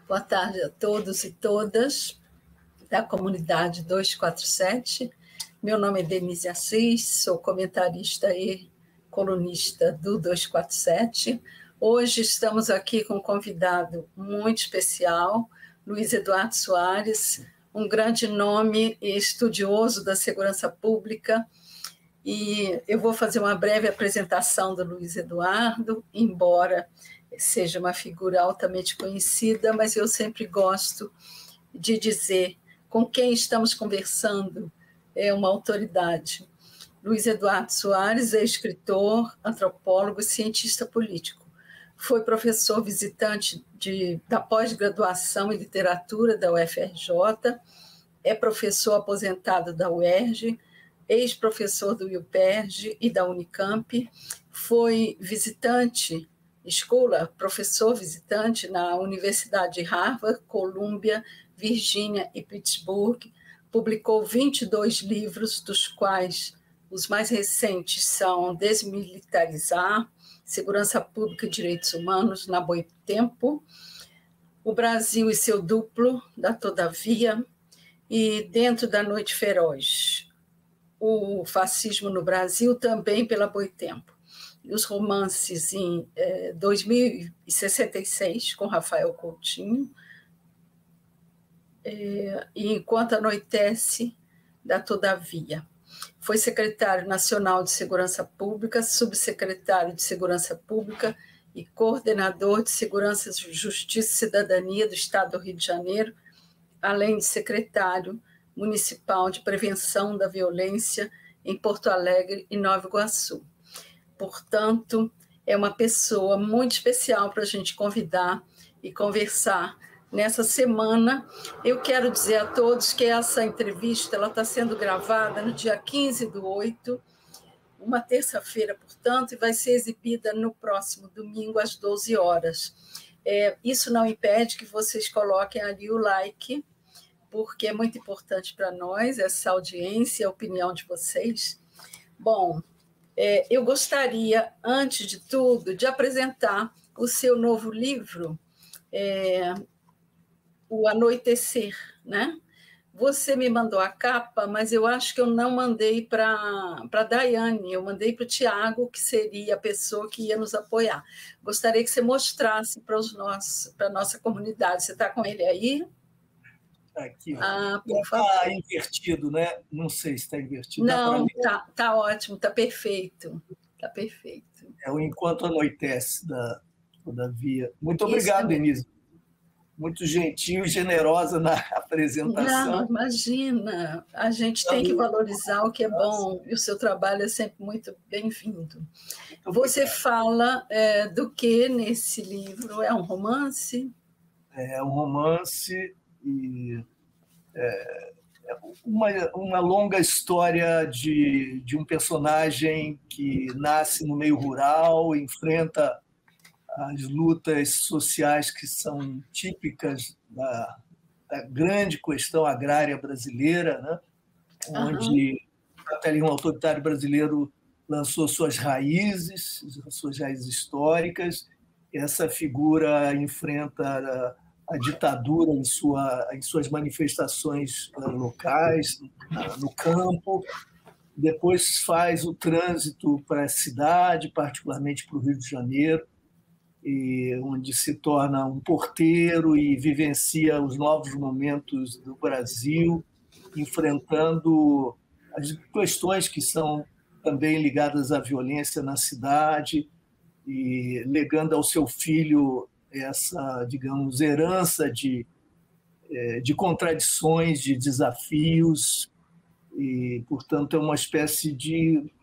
Boa tarde a todos e todas da comunidade 247. Meu nome é Denise Assis, sou comentarista e colunista do 247. Hoje estamos aqui com um convidado muito especial, Luiz Eduardo Soares, um grande nome e estudioso da segurança pública. E eu vou fazer uma breve apresentação do Luiz Eduardo, embora seja uma figura altamente conhecida, mas eu sempre gosto de dizer com quem estamos conversando é uma autoridade. Luiz Eduardo Soares é escritor, antropólogo e cientista político. Foi professor visitante da pós-graduação em literatura da UFRJ, é professor aposentado da UERJ, ex-professor do UPERJ e da Unicamp, foi visitante, professor visitante na Universidade de Harvard, Columbia, Virgínia e Pittsburgh, publicou 22 livros, dos quais os mais recentes são Desmilitarizar, Segurança Pública e Direitos Humanos na Boitempo, O Brasil e seu Duplo, da Todavia, e Dentro da Noite Feroz, o fascismo no Brasil, também pela Boitempo. E os romances em 2066, com Rafael Coutinho, e Enquanto Anoitece, da Todavia. Foi secretário nacional de Segurança Pública, subsecretário de Segurança Pública e coordenador de Segurança, Justiça e Cidadania do Estado do Rio de Janeiro, além de secretário municipal de prevenção da violência em Porto Alegre e Nova Iguaçu. Portanto, é uma pessoa muito especial para a gente convidar e conversar nessa semana. Eu quero dizer a todos que essa entrevista está sendo gravada no dia 15/8, uma terça-feira, portanto, e vai ser exibida no próximo domingo, às 12 horas. Isso não impede que vocês coloquem ali o like, porque é muito importante para nós essa audiência, a opinião de vocês. Bom, eu gostaria, antes de tudo, de apresentar o seu novo livro, O Anoitecer, né? Você me mandou a capa, mas eu acho que eu não mandei para a Daiane, eu mandei para o Tiago, que seria a pessoa que ia nos apoiar. Gostaria que você mostrasse para a nossa comunidade. Você está com ele aí? Aqui, por favor. Está invertido, né? Não sei se está invertido. Não, tá ótimo, está perfeito. Está perfeito. É o Enquanto Anoitece, da Todavia. Muito obrigado, Denise. Muito gentil e generosa na apresentação. Não, imagina. A gente tem que valorizar o que é bom, e o seu trabalho é sempre muito bem-vindo. Você fala do que nesse livro? É um romance? É um romance e uma longa história de um personagem que nasce no meio rural, enfrenta as lutas sociais que são típicas da grande questão agrária brasileira, né? Onde o capitalismo autoritário brasileiro lançou suas raízes históricas. Essa figura enfrenta a ditadura em suas manifestações locais, no campo, depois faz o trânsito para a cidade, particularmente para o Rio de Janeiro, onde se torna um porteiro e vivencia os novos momentos do Brasil, enfrentando as questões que são também ligadas à violência na cidade e legando ao seu filho essa, digamos, herança de contradições, de desafios, e, portanto, é uma espécie de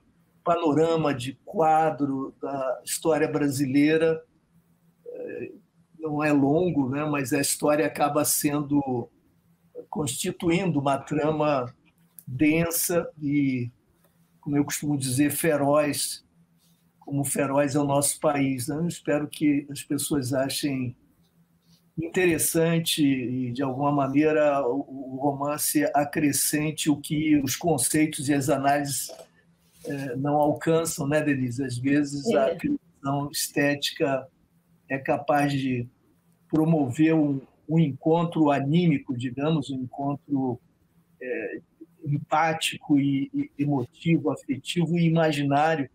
panorama, de quadro da história brasileira. Não é longo, né, mas a história acaba constituindo uma trama densa e, como eu costumo dizer, feroz, como feroz é o nosso país, né? Eu espero que as pessoas achem interessante e, de alguma maneira, o romance acrescente o que os conceitos e as análises não alcançam, né, Denise? Às vezes a criação estética é capaz de promover um um encontro anímico, digamos, um encontro empático e emotivo, afetivo e imaginário,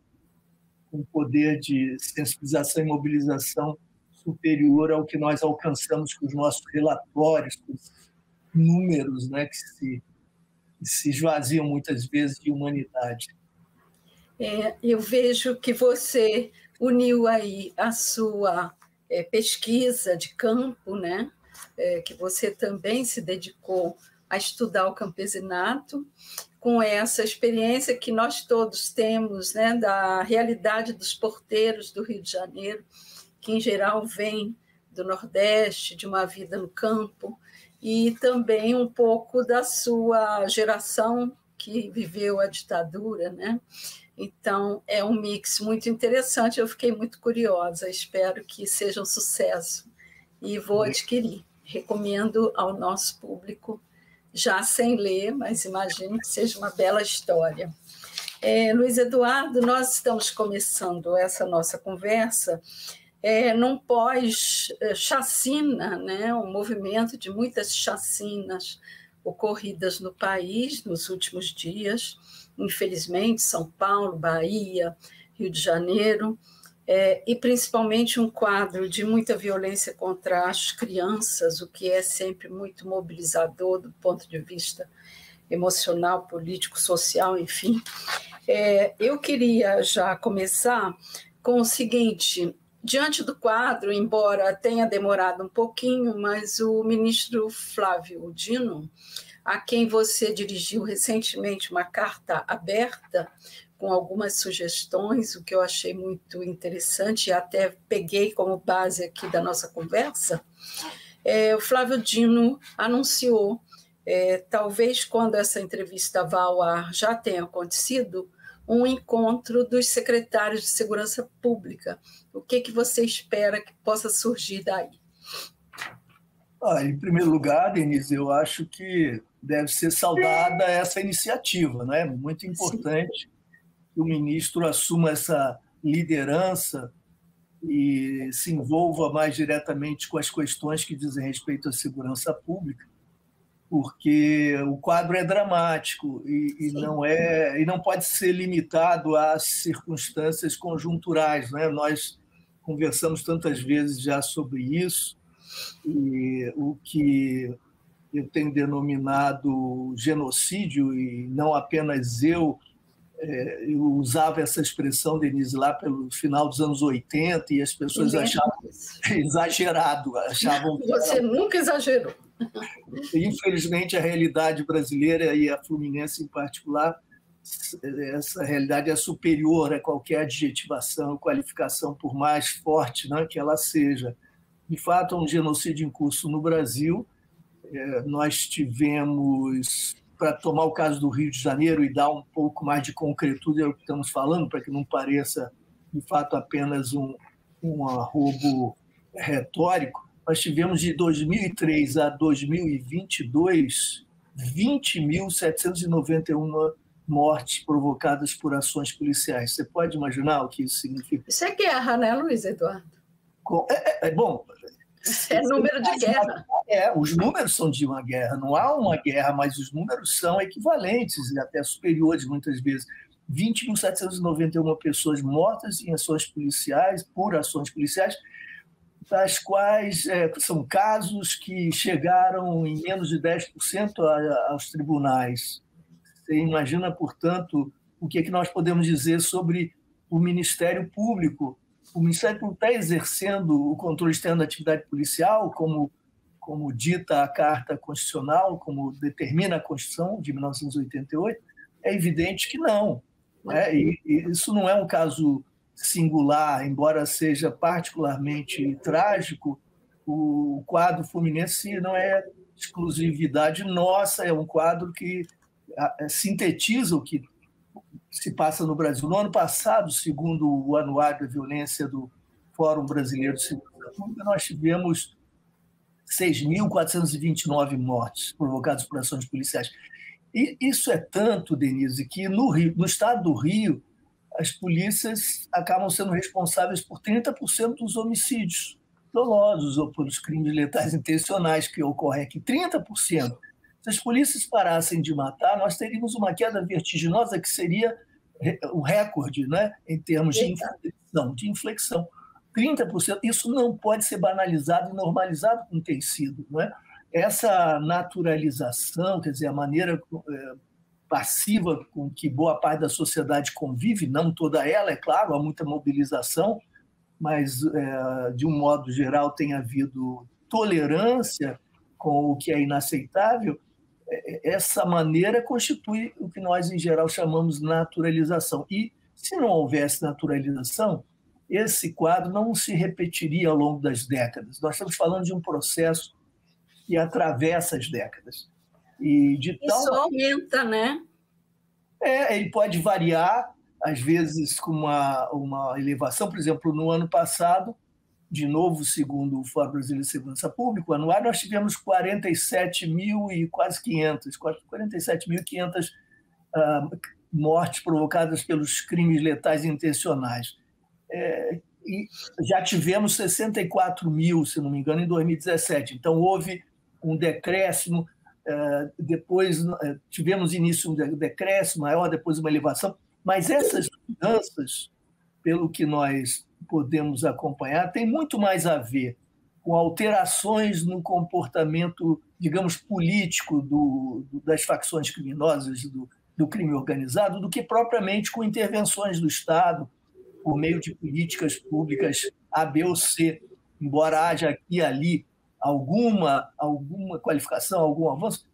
com poder de sensibilização e mobilização superior ao que nós alcançamos com os nossos relatórios, com os números, né, que se esvaziam muitas vezes de humanidade. Eu vejo que você uniu aí a sua pesquisa de campo, né, que você também se dedicou a estudar o campesinato, com essa experiência que nós todos temos, né, da realidade dos porteiros do Rio de Janeiro, que em geral vêm do Nordeste, de uma vida no campo, e também um pouco da sua geração que viveu a ditadura, né? Então, é um mix muito interessante, eu fiquei muito curiosa, espero que seja um sucesso e vou adquirir. Recomendo ao nosso público, já sem ler, mas imagino que seja uma bela história. Luiz Eduardo, nós estamos começando essa nossa conversa num pós-chacina, né? Um movimento de muitas chacinas ocorridas no país nos últimos dias, infelizmente, São Paulo, Bahia, Rio de Janeiro, e principalmente um quadro de muita violência contra as crianças, o que é sempre muito mobilizador do ponto de vista emocional, político, social, enfim. Eu queria já começar com o seguinte: diante do quadro, embora tenha demorado um pouquinho, mas o ministro Flávio Dino, a quem você dirigiu recentemente uma carta aberta com algumas sugestões, o que eu achei muito interessante e até peguei como base aqui da nossa conversa, o Flávio Dino anunciou, talvez quando essa entrevista vá ao ar já tenha acontecido, um encontro dos secretários de Segurança Pública. O que você espera que possa surgir daí? Em primeiro lugar, Denise, eu acho que deve ser saudada essa iniciativa, né? Muito importante que o ministro assuma essa liderança e se envolva mais diretamente com as questões que dizem respeito à segurança pública, porque o quadro é dramático e não pode ser limitado às circunstâncias conjunturais, né? Nós conversamos tantas vezes já sobre isso, e o que eu tenho denominado genocídio, e não apenas eu usava essa expressão, Denise, lá pelo final dos anos 80, e as pessoas achavam exagerado. Você nunca exagerou. Infelizmente, a realidade brasileira, e a fluminense em particular, essa realidade é superior a qualquer adjetivação, qualificação, por mais forte, né, que ela seja. De fato, há um genocídio em curso no Brasil. Nós tivemos, para tomar o caso do Rio de Janeiro e dar um pouco mais de concretude ao que estamos falando, para que não pareça, de fato, apenas um arrobo retórico, nós tivemos de 2003 a 2022 20.791 mortes provocadas por ações policiais. Você pode imaginar o que isso significa? Isso é guerra, né, Luiz Eduardo? Bom, é número de guerra. Os números são de uma guerra. Não há uma guerra, mas os números são equivalentes e até superiores, muitas vezes. 20.791 pessoas mortas em ações policiais, por ações policiais, das quais são casos que chegaram em menos de 10% aos tribunais. Você imagina, portanto, o que nós podemos dizer sobre o Ministério Público. O Ministério Público está exercendo o controle externo da atividade policial, como dita a Carta Constitucional, como determina a Constituição de 1988? É evidente que não. E isso não é um caso singular, embora seja particularmente trágico. O quadro fluminense não é exclusividade nossa, é um quadro que sintetiza o que se passa no Brasil. No ano passado, segundo o Anuário da Violência do Fórum Brasileiro de Segurança Pública, nós tivemos 6.429 mortes provocadas por ações policiais. E isso é tanto, Denise, que no estado do Rio, as polícias acabam sendo responsáveis por 30% dos homicídios. dolosos ou pelos crimes letais intencionais que ocorrem aqui. 30%. Se as polícias parassem de matar, nós teríamos uma queda vertiginosa que seria o recorde, né, em termos de inflexão. 30%. Isso não pode ser banalizado e normalizado como tem sido. Não é? Essa naturalização, quer dizer, a maneira passiva com que boa parte da sociedade convive, não toda ela, é claro, há muita mobilização, mas, de um modo geral, tem havido tolerância com o que é inaceitável. Essa maneira constitui o que nós, em geral, chamamos de naturalização. E, se não houvesse naturalização, esse quadro não se repetiria ao longo das décadas. Nós estamos falando de um processo que atravessa as décadas. E de tal... Isso aumenta, né? Ele pode variar, às vezes com uma elevação. Por exemplo, no ano passado, de novo, segundo o Fórum Brasileiro de Segurança Pública, o anuário, nós tivemos 47.500 mortes provocadas pelos crimes letais intencionais. E já tivemos 64 mil, se não me engano, em 2017. Então, houve um decréscimo, depois tivemos início um decréscimo maior, depois uma elevação. Mas essas mudanças, pelo que nós podemos acompanhar, tem muito mais a ver com alterações no comportamento, digamos, político das facções criminosas, do crime organizado, do que propriamente com intervenções do Estado, por meio de políticas públicas A, B ou C, embora haja aqui e ali alguma qualificação, algum avanço.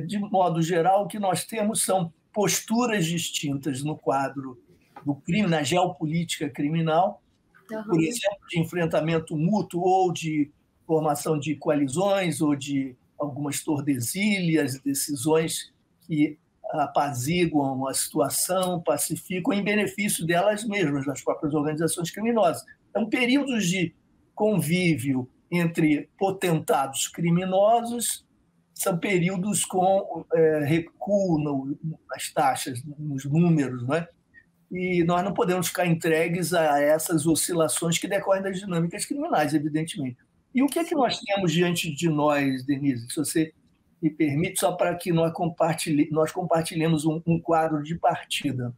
De modo geral, o que nós temos são posturas distintas no quadro do crime, na geopolítica criminal, por exemplo, de enfrentamento mútuo ou de formação de coalizões ou de algumas tordesilhas, decisões que apaziguam a situação, pacificam em benefício delas mesmas, das próprias organizações criminosas. Então, períodos de convívio entre potentados criminosos são períodos com recuo nas taxas, nos números, não é? E nós não podemos ficar entregues a essas oscilações que decorrem das dinâmicas criminais, evidentemente. E o que é que nós temos diante de nós, Denise? Se você me permite, só para que nós compartilhemos um quadro de partida.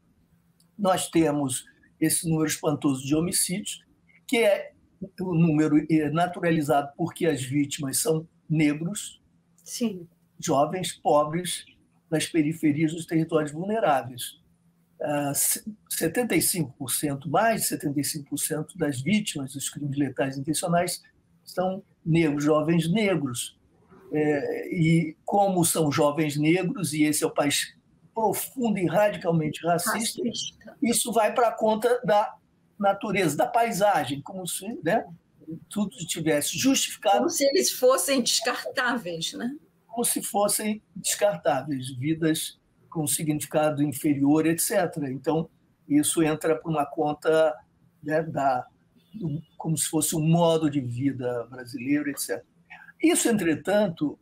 Nós temos esse número espantoso de homicídios, que é um número naturalizado porque as vítimas são negros, sim, jovens, pobres, nas periferias dos territórios vulneráveis. 75%, mais de 75% das vítimas dos crimes letais intencionais são negros, jovens negros. E como são jovens negros, e esse é o país profundo e radicalmente racista, isso vai para a conta da natureza, da paisagem, como se, né, tudo tivesse justificado. Como se eles fossem descartáveis, né? Como se fossem descartáveis, vidas com significado inferior, etc. Então, isso entra por uma conta, né, como se fosse um modo de vida brasileiro, etc. Isso, entretanto,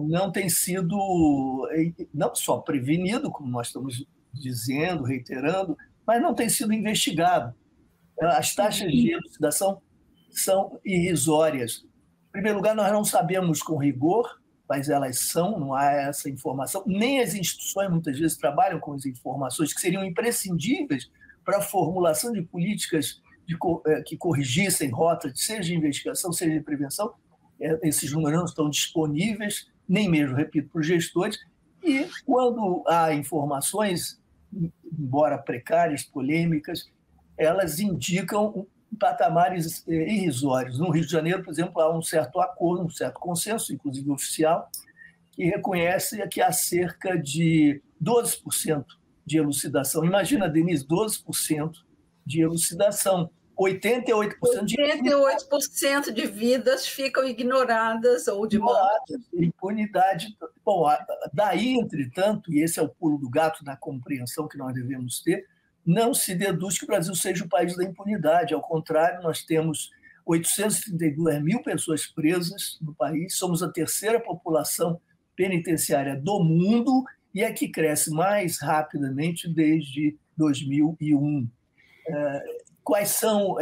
não tem sido não só prevenido, como nós estamos dizendo, reiterando, mas não tem sido investigado. As taxas de elucidação são irrisórias. Em primeiro lugar, nós não sabemos com rigor, mas elas são, não há essa informação. Nem as instituições, muitas vezes, trabalham com as informações que seriam imprescindíveis para a formulação de políticas que corrigissem rotas, seja de investigação, seja de prevenção. Esses números não estão disponíveis, nem mesmo, repito, para os gestores. E quando há informações, embora precárias, polêmicas, elas indicam patamares irrisórios. No Rio de Janeiro, por exemplo, há um certo acordo, um certo consenso, inclusive oficial, que reconhece que há cerca de 12% de elucidação. Imagina, Denise, 12% de elucidação. 88% de vidas ficam ignoradas ou de morte. Impunidade. Bom, daí, entretanto, e esse é o pulo do gato na compreensão que nós devemos ter, não se deduz que o Brasil seja o país da impunidade. Ao contrário, nós temos 832 mil pessoas presas no país, somos a terceira população penitenciária do mundo e a que cresce mais rapidamente desde 2001. quais são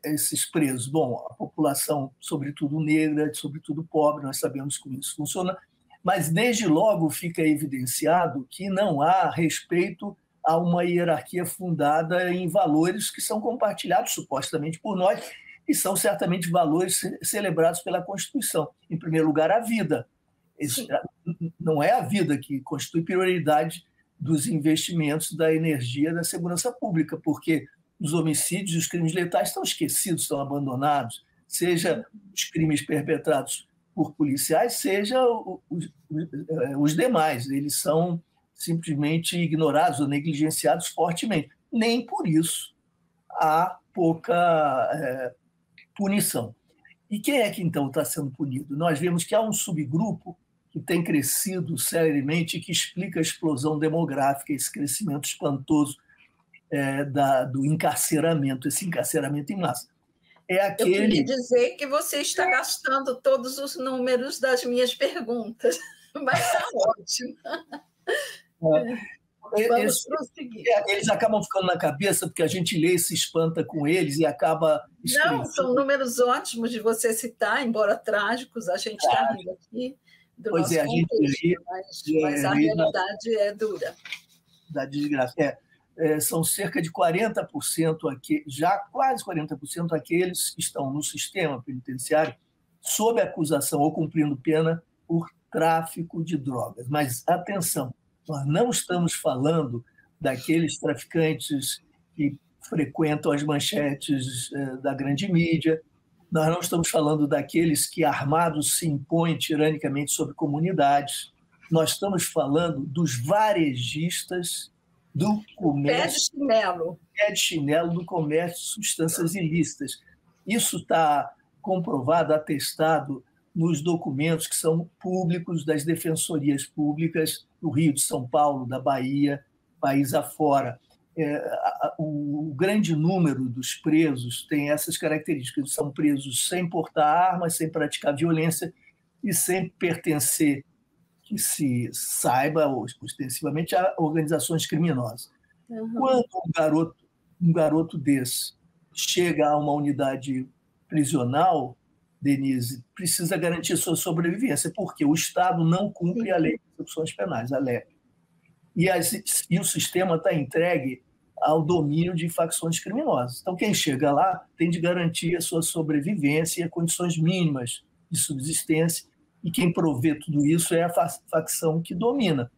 esses presos? Bom, a população, sobretudo negra, sobretudo pobre, nós sabemos como isso funciona, mas desde logo fica evidenciado que não há respeito a uma hierarquia fundada em valores que são compartilhados supostamente por nós e são certamente valores celebrados pela Constituição. Em primeiro lugar, a vida. Não é a vida que constitui prioridade dos investimentos da energia da segurança pública, porque os homicídios e os crimes letais estão esquecidos, estão abandonados, seja os crimes perpetrados por policiais, seja os demais. Eles são simplesmente ignorados ou negligenciados fortemente. Nem por isso há pouca punição. E quem é que, então, está sendo punido? Nós vemos que há um subgrupo que tem crescido seriamente e que explica a explosão demográfica, esse crescimento espantoso do encarceramento, esse encarceramento em massa. Eu queria dizer que você está gastando todos os números das minhas perguntas, mas está ótimo. Vamos prosseguir. Eles acabam ficando na cabeça porque a gente lê e se espanta com eles e acaba... Não, são números ótimos de você citar, embora trágicos, a gente está rindo aqui do nosso contexto, mas a realidade é dura. Da desgraça. São cerca de 40%, já quase 40% aqueles que estão no sistema penitenciário sob acusação ou cumprindo pena por tráfico de drogas. Mas, atenção, nós não estamos falando daqueles traficantes que frequentam as manchetes da grande mídia, nós não estamos falando daqueles que armados se impõem tiranicamente sobre comunidades, nós estamos falando dos varejistas do comércio... Pé de chinelo do comércio de substâncias ilícitas. Isso está comprovado, atestado nos documentos que são públicos das defensorias públicas do Rio, de São Paulo, da Bahia, país afora. O grande número dos presos tem essas características. São presos sem portar armas, sem praticar violência e sem pertencer, que se saiba ostensivamente, a organizações criminosas. Quando um garoto desse chega a uma unidade prisional, Denise, precisa garantir sua sobrevivência, porque o Estado não cumpre a lei de execuções penais, a LEP. E o sistema está entregue ao domínio de facções criminosas. Então, quem chega lá tem de garantir a sua sobrevivência e condições mínimas de subsistência, e quem provê tudo isso é a facção que domina.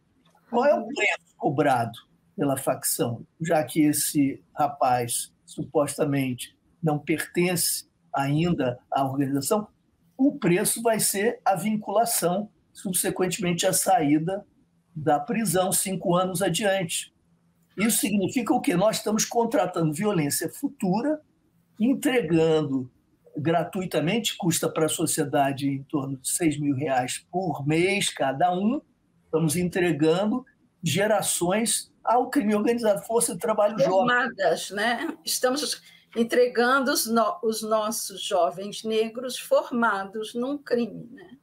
Qual é o preço cobrado pela facção? Já que esse rapaz, supostamente, não pertence ainda à organização, o preço vai ser a vinculação, subsequentemente a saída da prisão 5 anos adiante. Isso significa o quê? Nós estamos contratando violência futura, entregando gratuitamente, custa para a sociedade em torno de R$6.000 por mês cada um, estamos entregando gerações ao crime organizado, força de trabalho formadas, né? Estamos entregando os nossos jovens negros formados num crime, né?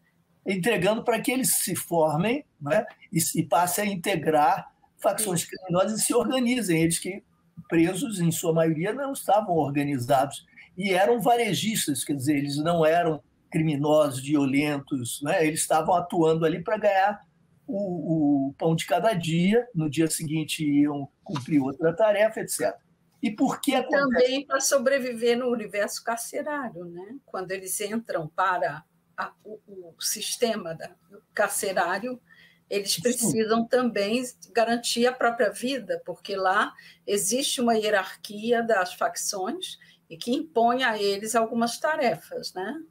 Entregando para que eles se formem, né? e passem a integrar facções criminosas e se organizem. Eles que, presos, em sua maioria, não estavam organizados e eram varejistas, quer dizer, eles não eram criminosos, violentos, né? Eles estavam atuando ali para ganhar o pão de cada dia, no dia seguinte iam cumprir outra tarefa, etc. E por que acontece? Também para sobreviver no universo carcerário, né? Quando eles entram para o sistema carcerário, eles precisam também garantir a própria vida, porque lá existe uma hierarquia das facções e que impõe a eles algumas tarefas, né?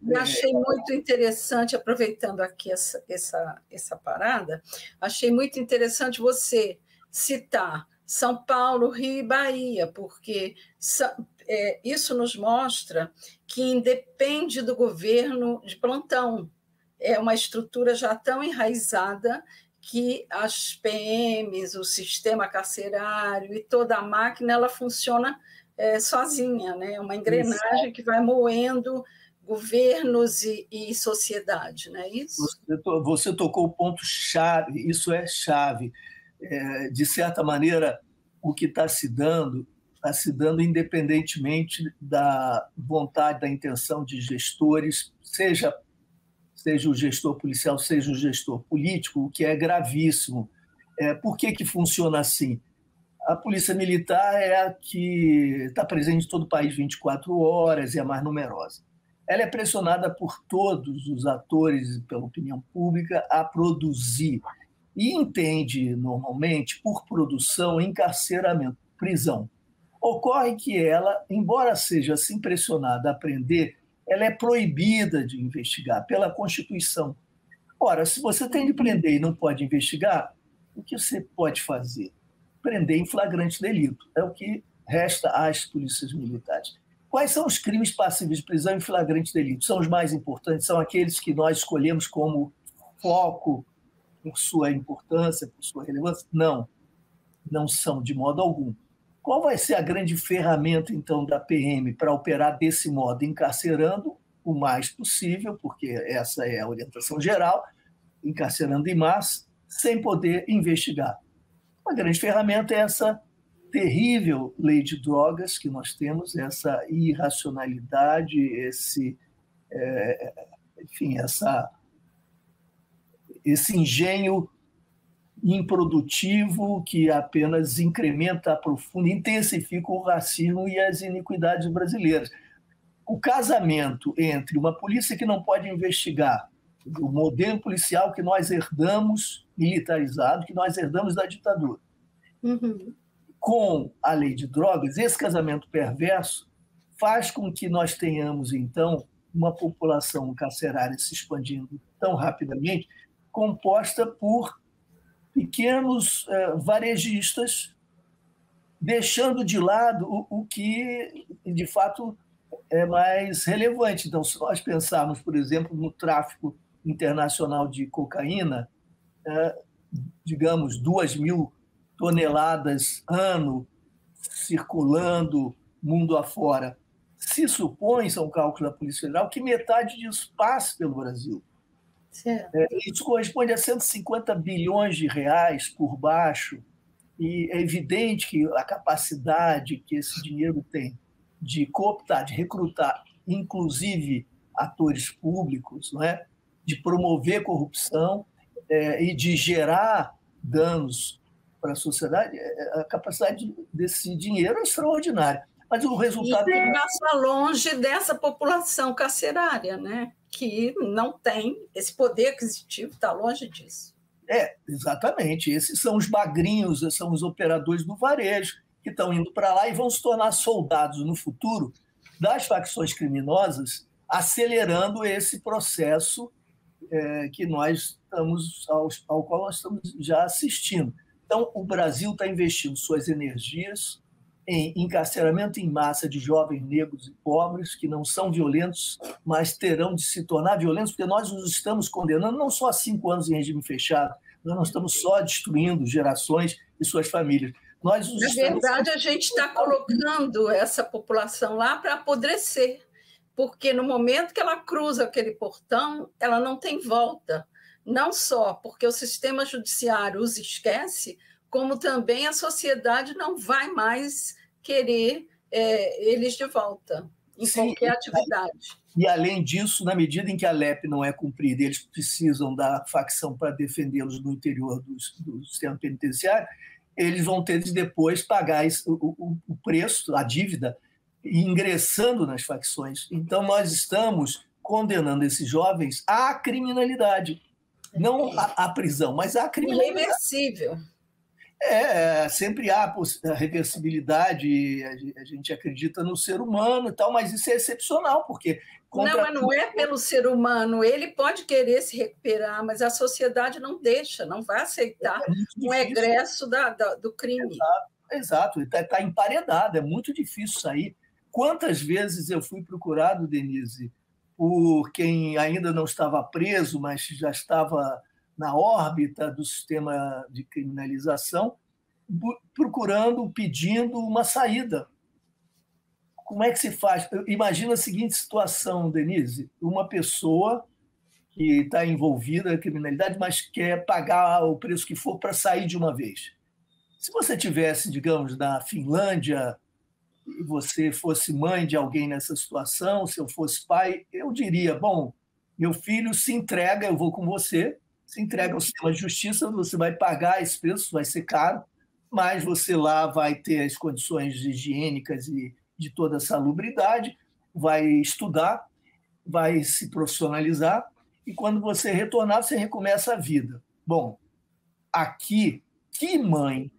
Eu achei muito interessante, aproveitando aqui essa parada, achei muito interessante você citar São Paulo, Rio e Bahia, porque isso nos mostra que independe do governo de plantão. É uma estrutura já tão enraizada que as PMs, o sistema carcerário e toda a máquina, ela funciona sozinha, né? É uma engrenagem que vai moendo governos e sociedade, não é isso? Você tocou o ponto-chave, isso é chave. De certa maneira, o que está se dando, está se dando independentemente da vontade, da intenção de gestores, seja o gestor policial, seja o gestor político, o que é gravíssimo. Por que funciona assim? A polícia militar é a que está presente em todo o país 24 horas e é a mais numerosa. Ela é pressionada por todos os atores e pela opinião pública a produzir e entende, normalmente, por produção, encarceramento, prisão. Ocorre que ela, embora seja assim pressionada a prender, ela é proibida de investigar pela Constituição. Ora, se você tem de prender e não pode investigar, o que você pode fazer? Prender em flagrante delito. É o que resta às polícias militares. Quais são os crimes passíveis de prisão em flagrante delito? São os mais importantes, são aqueles que nós escolhemos como foco por sua importância, por sua relevância? Não, não são de modo algum. Qual vai ser a grande ferramenta, então, da PM para operar desse modo, encarcerando o mais possível, porque essa é a orientação geral, encarcerando em massa, sem poder investigar? A grande ferramenta é essa terrível lei de drogas que nós temos, essa irracionalidade, esse engenho improdutivo que apenas incrementa, aprofunda, intensifica o racismo e as iniquidades brasileiras. O casamento entre uma polícia que não pode investigar, o modelo policial que nós herdamos, militarizado, que nós herdamos da ditadura, com a lei de drogas, esse casamento perverso faz com que nós tenhamos, então, uma população carcerária se expandindo tão rapidamente, composta por pequenos varejistas, deixando de lado o que, de fato, é mais relevante. Então, se nós pensarmos, por exemplo, no tráfico internacional de cocaína, digamos, 2.000 toneladas ano circulando mundo afora, se supõe, são cálculos da Polícia Federal, que metade disso passe pelo Brasil. Isso corresponde a 150 bilhões de reais por baixo, e é evidente que a capacidade que esse dinheiro tem de cooptar, de recrutar, inclusive atores públicos, não é? De promover corrupção e de gerar danos para a sociedade, a capacidade desse dinheiro é extraordinária. Mas o resultado... E passa longe dessa população carcerária, né? Que não tem esse poder aquisitivo, está longe disso. Exatamente. Esses são os magrinhos, são os operadores do varejo, que estão indo para lá e vão se tornar soldados no futuro das facções criminosas, acelerando esse processo que nós estamos, ao qual nós estamos já assistindo. Então, o Brasil está investindo suas energias em encarceramento em massa de jovens negros e pobres que não são violentos, mas terão de se tornar violentos, porque nós os estamos condenando não só a 5 anos em regime fechado, nós não estamos só destruindo gerações e suas famílias. Na verdade, a gente está colocando essa população lá para apodrecer, porque no momento que ela cruza aquele portão, ela não tem volta. Não só porque o sistema judiciário os esquece, como também a sociedade não vai mais querer eles de volta, em qualquer atividade. E, além disso, na medida em que a LEP não é cumprida, eles precisam da facção para defendê-los no interior do sistema penitenciário, eles vão ter de depois pagar o preço, a dívida, ingressando nas facções. Então, nós estamos condenando esses jovens à criminalidade. Não à prisão, mas à criminalidade. Irreversível. Sempre há a reversibilidade, a gente acredita no ser humano e tal, mas isso é excepcional, porque... Mas não é pelo ser humano, ele pode querer se recuperar, mas a sociedade não deixa, não vai aceitar um egresso do crime. Exato, está emparedado, é muito difícil sair. Quantas vezes eu fui procurado, Denise, por quem ainda não estava preso, mas já estava na órbita do sistema de criminalização, procurando, pedindo uma saída. Como é que se faz? Imagina a seguinte situação, Denise, uma pessoa que está envolvida na criminalidade, mas quer pagar o preço que for para sair de uma vez. Se você tivesse, digamos, na Finlândia, e você fosse mãe de alguém nessa situação, se eu fosse pai, eu diria, bom, meu filho se entrega, eu vou com você, se entrega ao sistema de justiça, você vai pagar esse preço, vai ser caro, mas você lá vai ter as condições higiênicas e de toda a salubridade, vai estudar, vai se profissionalizar, e quando você retornar, você recomeça a vida. Bom, aqui, que mãe,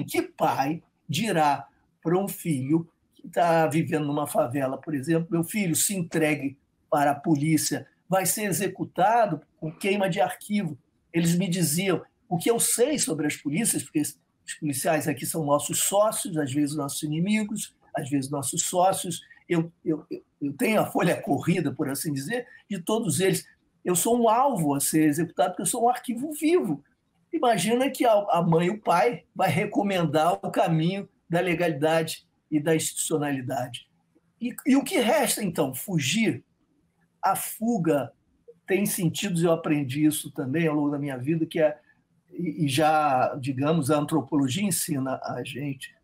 que pai dirá para um filho que está vivendo numa favela, por exemplo, meu filho, se entregue para a polícia, vai ser executado com queima de arquivo. Eles me diziam, o que eu sei sobre as polícias, porque os policiais aqui são nossos sócios, às vezes nossos inimigos, às vezes nossos sócios, eu tenho a folha corrida, por assim dizer, de todos eles. Eu sou um alvo a ser executado, porque eu sou um arquivo vivo. Imagina que a mãe e o pai vai recomendar o caminho da legalidade e da institucionalidade. E o que resta, então? Fugir? A fuga tem sentidos, eu aprendi isso também ao longo da minha vida, que e já, digamos, a antropologia ensina a gente,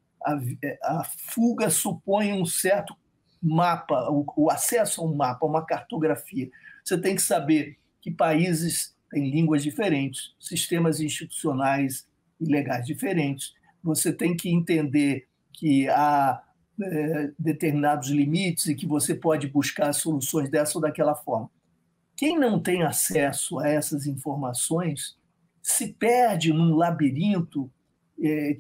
a fuga supõe um certo mapa, o acesso a um mapa, uma cartografia. Você tem que saber que países têm línguas diferentes, sistemas institucionais e legais diferentes. Você tem que entender que há determinados limites e que você pode buscar soluções dessa ou daquela forma. Quem não tem acesso a essas informações se perde num labirinto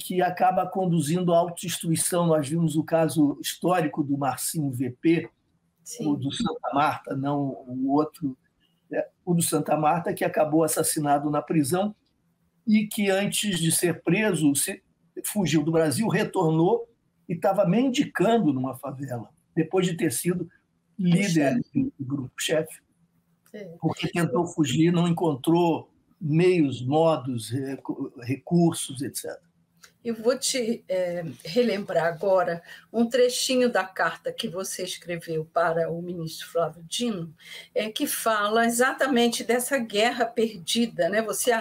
que acaba conduzindo à autodestruição. Nós vimos o caso histórico do Marcinho VP, o do Santa Marta, não o outro, o do Santa Marta, que acabou assassinado na prisão e que, antes de ser preso, fugiu do Brasil, retornou e estava mendicando numa favela, depois de ter sido líder do grupo, chefe, porque tentou fugir, não encontrou meios, modos, recursos, etc. Eu vou te relembrar agora um trechinho da carta que você escreveu para o ministro Flávio Dino, que fala exatamente dessa guerra perdida, né? Você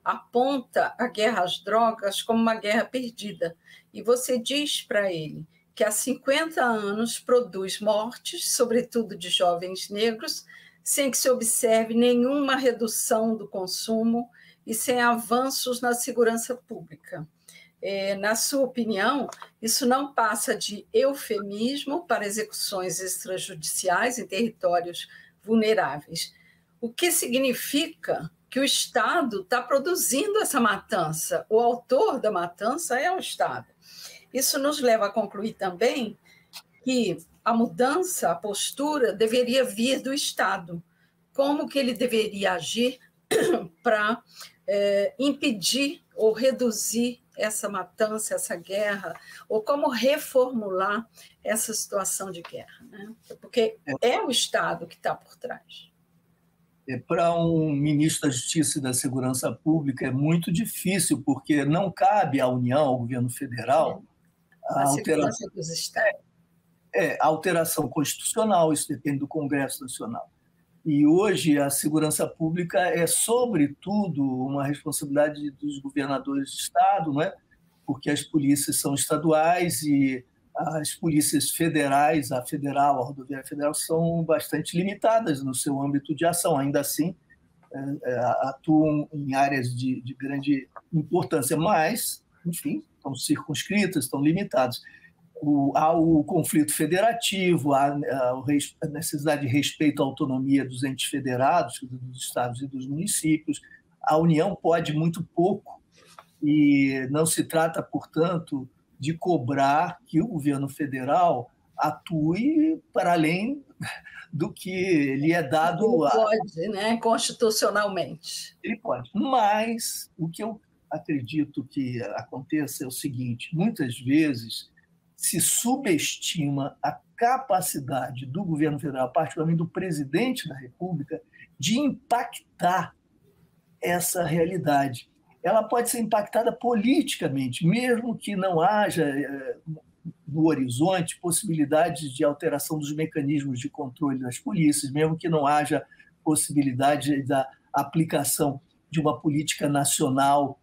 aponta a guerra às drogas como uma guerra perdida, e você diz para ele que há 50 anos produz mortes, sobretudo de jovens negros, sem que se observe nenhuma redução do consumo e sem avanços na segurança pública. Na sua opinião, isso não passa de eufemismo para execuções extrajudiciais em territórios vulneráveis, o que significa que o Estado está produzindo essa matança, o autor da matança é o Estado. Isso nos leva a concluir também que a mudança, a postura, deveria vir do Estado. Como que ele deveria agir para impedir ou reduzir essa matança, essa guerra, ou como reformular essa situação de guerra, né? Porque é o Estado que está por trás. Para um ministro da Justiça e da Segurança Pública é muito difícil, porque não cabe à União, ao governo federal, a segurança dos Estados. A alteração constitucional, isso depende do Congresso Nacional. E hoje a segurança pública é, sobretudo, uma responsabilidade dos governadores de Estado, não é? Porque as polícias são estaduais e as polícias federais, a federal, a rodoviária federal, são bastante limitadas no seu âmbito de ação. Ainda assim, atuam em áreas de grande importância, mas, enfim, estão circunscritas, estão limitadas. Há o conflito federativo, há a necessidade de respeito à autonomia dos entes federados, dos estados e dos municípios. A União pode muito pouco e não se trata, portanto, de cobrar que o governo federal atue para além do que lhe é dado. Ele pode, né, constitucionalmente. Ele pode. Mas o que eu acredito que aconteça é o seguinte: muitas vezes se subestima a capacidade do governo federal, particularmente do presidente da República, de impactar essa realidade. Ela pode ser impactada politicamente, mesmo que não haja no horizonte possibilidades de alteração dos mecanismos de controle das polícias, mesmo que não haja possibilidade da aplicação de uma política nacional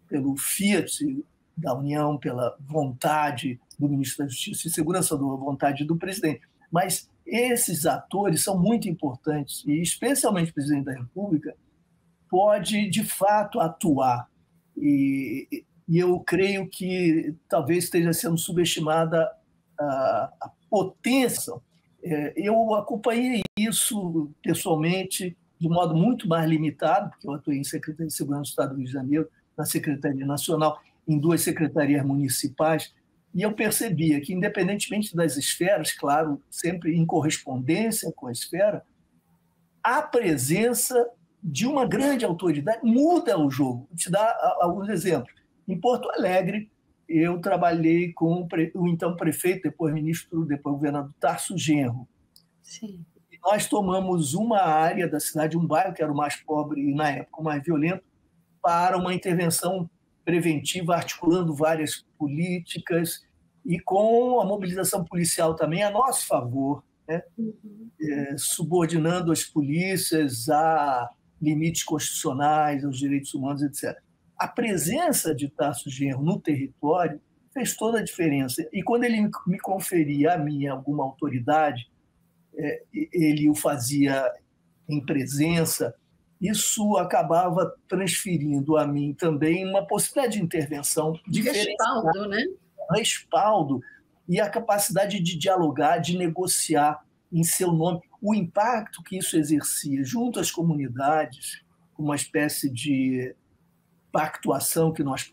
pelo Fiat da União, pela vontade do ministro da Justiça e Segurança, da vontade do presidente. Mas esses atores são muito importantes, e especialmente o presidente da República pode, de fato, atuar. E eu creio que talvez esteja sendo subestimada a potência. Eu acompanhei isso pessoalmente de modo muito mais limitado, porque eu atuei em Secretaria de Segurança do Estado do Rio de Janeiro, na Secretaria Nacional, em 2 secretarias municipais, e eu percebia que, independentemente das esferas, claro, sempre em correspondência com a esfera, a presença de uma grande autoridade muda o jogo. Vou te dar alguns exemplos. Em Porto Alegre, eu trabalhei com o então prefeito, depois ministro, depois governador Tarso Genro. Sim. E nós tomamos uma área da cidade, um bairro que era o mais pobre e, na época, o mais violento, para uma intervenção preventiva, articulando várias políticas e com a mobilização policial também a nosso favor, né? Subordinando as polícias a limites constitucionais, aos direitos humanos, etc. A presença de Tarso Genro no território fez toda a diferença. E quando ele me conferia a mim alguma autoridade, ele o fazia em presença, isso acabava transferindo a mim também uma possibilidade de intervenção diferenciada, respaldo, né? Respaldo e a capacidade de dialogar, de negociar em seu nome. O impacto que isso exercia junto às comunidades, uma espécie de pactuação que nós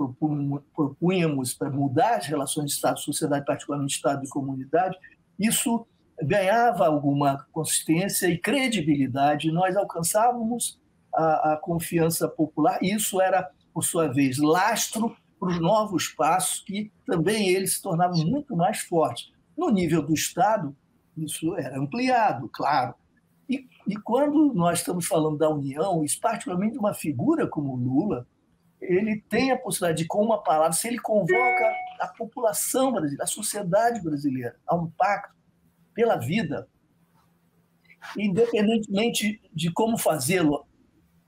propunhamos para mudar as relações de Estado e sociedade, particularmente Estado e comunidade, isso ganhava alguma consistência e credibilidade, nós alcançávamos a confiança popular, e isso era, por sua vez, lastro para os novos passos, que também eles se tornavam muito mais fortes. No nível do Estado, isso era ampliado, claro. E quando nós estamos falando da União, e particularmente de uma figura como Lula, ele tem a possibilidade de, com uma palavra, se ele convoca a população brasileira, a sociedade brasileira, a um pacto pela vida, independentemente de como fazê-lo,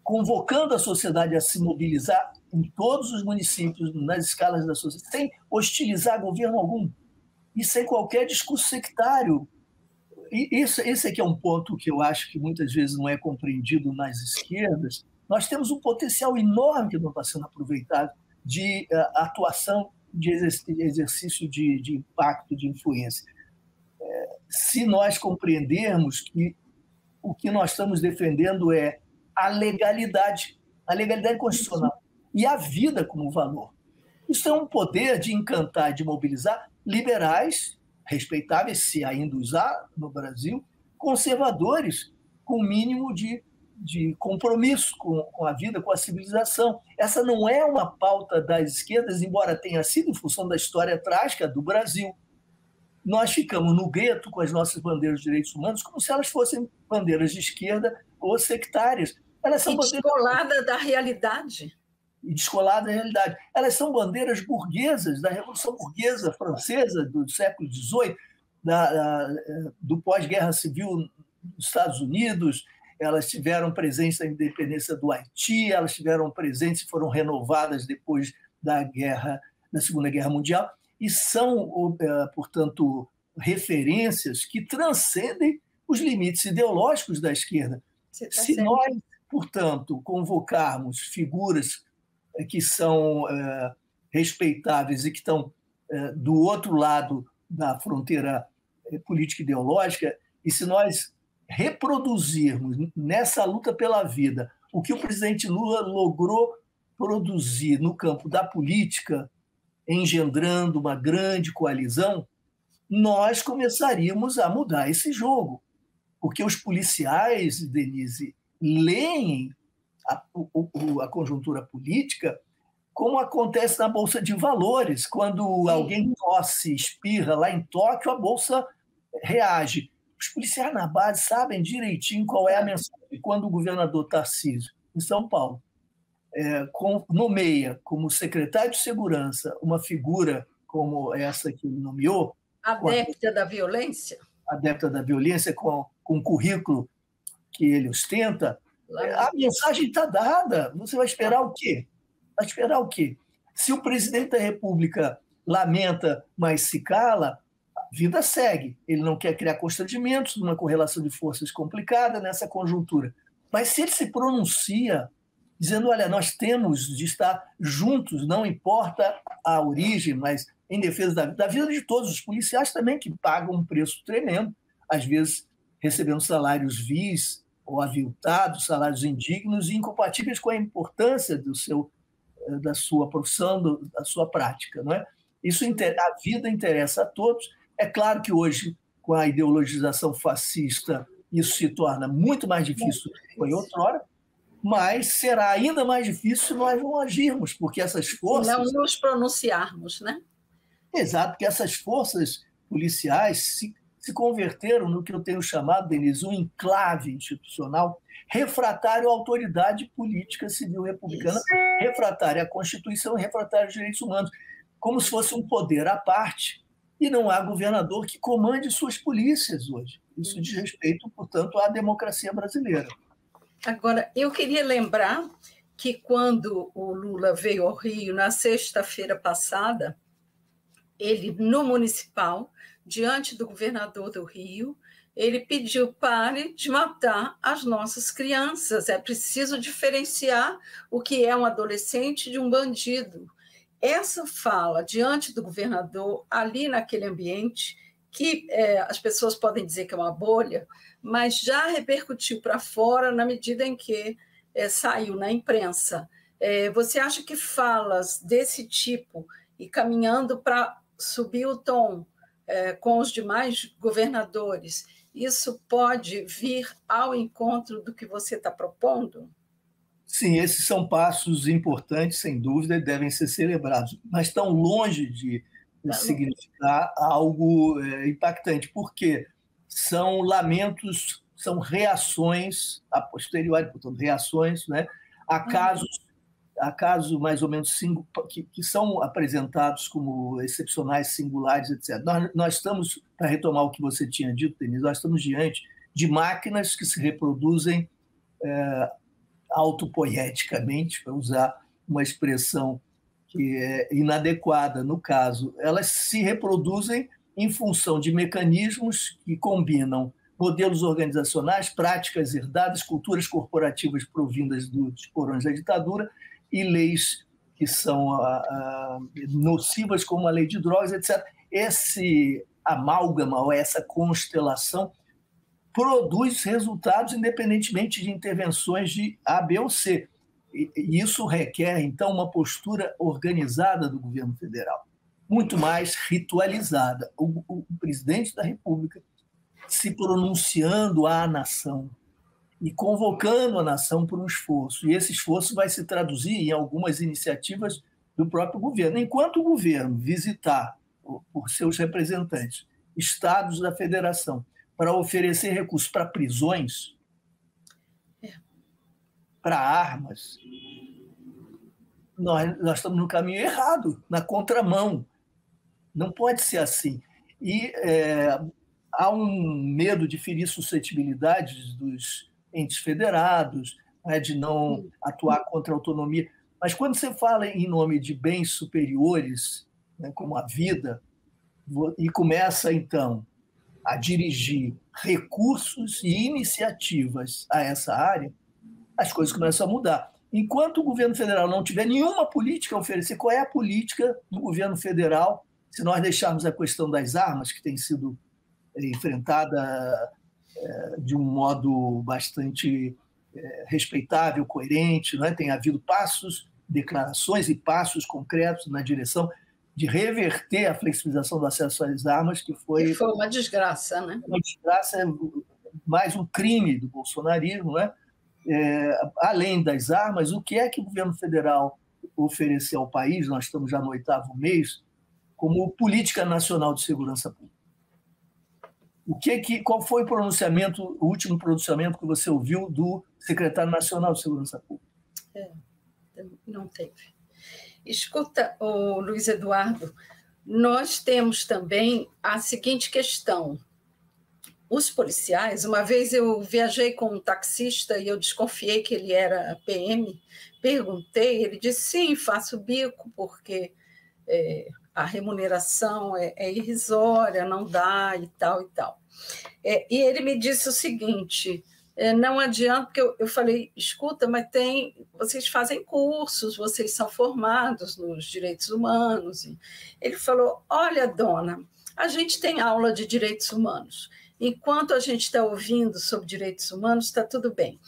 convocando a sociedade a se mobilizar em todos os municípios, nas escalas da sociedade, sem hostilizar governo algum e sem qualquer discurso sectário. E esse aqui é um ponto que eu acho que muitas vezes não é compreendido nas esquerdas. Nós temos um potencial enorme que não está sendo aproveitado de atuação, de exercício de impacto, de influência. Se nós compreendermos que o que nós estamos defendendo é a legalidade constitucional e a vida como valor. Isso é um poder de encantar, de mobilizar liberais, respeitáveis, se ainda os há no Brasil, conservadores, com o mínimo de compromisso com a vida, com a civilização. Essa não é uma pauta das esquerdas, embora tenha sido em função da história trágica do Brasil. Nós ficamos no gueto com as nossas bandeiras de direitos humanos como se elas fossem bandeiras de esquerda ou sectárias. Elas são descoladas da realidade. E descoladas da realidade. Elas são bandeiras burguesas, da Revolução Burguesa Francesa do século XVIII, do pós-guerra civil dos Estados Unidos. Elas tiveram presença na independência do Haiti, elas tiveram presença e foram renovadas depois da Segunda Guerra Mundial, e são, portanto, referências que transcendem os limites ideológicos da esquerda. Se nós, portanto, convocarmos figuras que são respeitáveis e que estão do outro lado da fronteira política ideológica, e se nós reproduzirmos nessa luta pela vida o que o presidente Lula logrou produzir no campo da política, engendrando uma grande coalizão, nós começaríamos a mudar esse jogo. Porque os policiais, Denise, leem a conjuntura política como acontece na Bolsa de Valores. Quando alguém tosse, espirra lá em Tóquio, a Bolsa reage. Os policiais na base sabem direitinho qual é a mensagem. Quando o governador Tarcísio, em São Paulo, nomeia como secretário de Segurança uma figura como essa que ele nomeou, adepta da violência, com o currículo que ele ostenta, a mensagem está dada. Você vai esperar o quê? Se o presidente da República lamenta, mas se cala, a vida segue. Ele não quer criar constrangimentos, uma correlação de forças complicada nessa conjuntura. Mas se ele se pronuncia dizendo, olha, nós temos de estar juntos, não importa a origem, mas em defesa da vida de todos, os policiais também, que pagam um preço tremendo, às vezes recebendo salários vis ou aviltados, salários indignos e incompatíveis com a importância da sua profissão, da sua prática. Não é? A vida interessa a todos. É claro que hoje, com a ideologização fascista, isso se torna muito mais difícil do que foi outrora, mas será ainda mais difícil se nós não agirmos, porque essas forças... Se não nos pronunciarmos, né? Exato, porque essas forças policiais se converteram no que eu tenho chamado, Denise, um enclave institucional refratário à autoridade política civil republicana, refratário à Constituição, refratário aos direitos humanos, como se fosse um poder à parte, e não há governador que comande suas polícias hoje. Isso diz respeito, portanto, à democracia brasileira. Agora, eu queria lembrar que quando o Lula veio ao Rio, na sexta-feira passada, ele, no municipal, diante do governador do Rio, ele pediu: pare de matar as nossas crianças, é preciso diferenciar o que é um adolescente de um bandido. Essa fala diante do governador, ali naquele ambiente, que as pessoas podem dizer que é uma bolha, mas já repercutiu para fora na medida em que saiu na imprensa. Você acha que falas desse tipo, e caminhando para subir o tom com os demais governadores, isso pode vir ao encontro do que você está propondo? Sim, esses são passos importantes, sem dúvida, e devem ser celebrados, mas estão longe de significar algo impactante, porque são lamentos, são reações a posteriori, portanto, reações, né, a casos mais ou menos que são apresentados como excepcionais, singulares, etc. Nós estamos, para retomar o que você tinha dito, Denise, nós estamos diante de máquinas que se reproduzem autopoieticamente, para usar uma expressão que é inadequada no caso. Elas se reproduzem em função de mecanismos que combinam modelos organizacionais, práticas herdadas, culturas corporativas provindas dos porões da ditadura e leis que são nocivas, como a lei de drogas, etc. Esse amálgama, ou essa constelação, produz resultados independentemente de intervenções de A, B ou C. E isso requer, então, uma postura organizada do governo federal, muito mais ritualizada. O presidente da República se pronunciando à nação e convocando a nação para um esforço. E esse esforço vai se traduzir em algumas iniciativas do próprio governo. Enquanto o governo visitar, por seus representantes, estados da federação, para oferecer recursos para prisões, para armas, nós estamos no caminho errado, na contramão. Não pode ser assim. E há um medo de ferir suscetibilidades dos entes federados, né, de não atuar contra a autonomia. Mas quando você fala em nome de bens superiores, né, como a vida, e começa, então, a dirigir recursos e iniciativas a essa área, as coisas começam a mudar. Enquanto o governo federal não tiver nenhuma política a oferecer, qual é a política do governo federal, se nós deixarmos a questão das armas, que tem sido enfrentada de um modo bastante respeitável, coerente, né? Tem havido passos, declarações e passos concretos na direção de reverter a flexibilização do acesso às armas, que foi uma desgraça, né? Uma desgraça, mais um crime do bolsonarismo, né? Além das armas, o que é que o governo federal ofereceu ao país, nós estamos já no 8º mês, como política nacional de segurança pública? Qual foi o último pronunciamento que você ouviu do secretário nacional de segurança pública? Não teve. Escuta, Luiz Eduardo, nós temos também a seguinte questão. os policiais, uma vez eu viajei com um taxista e eu desconfiei que ele era PM, perguntei, ele disse, sim, faço bico, porque a remuneração é irrisória, não dá e tal e tal. E ele me disse o seguinte, não adianta, porque eu falei, escuta, mas vocês fazem cursos, vocês são formados nos direitos humanos. E ele falou, olha, dona, a gente tem aula de direitos humanos. Enquanto a gente está ouvindo sobre direitos humanos, está tudo bem.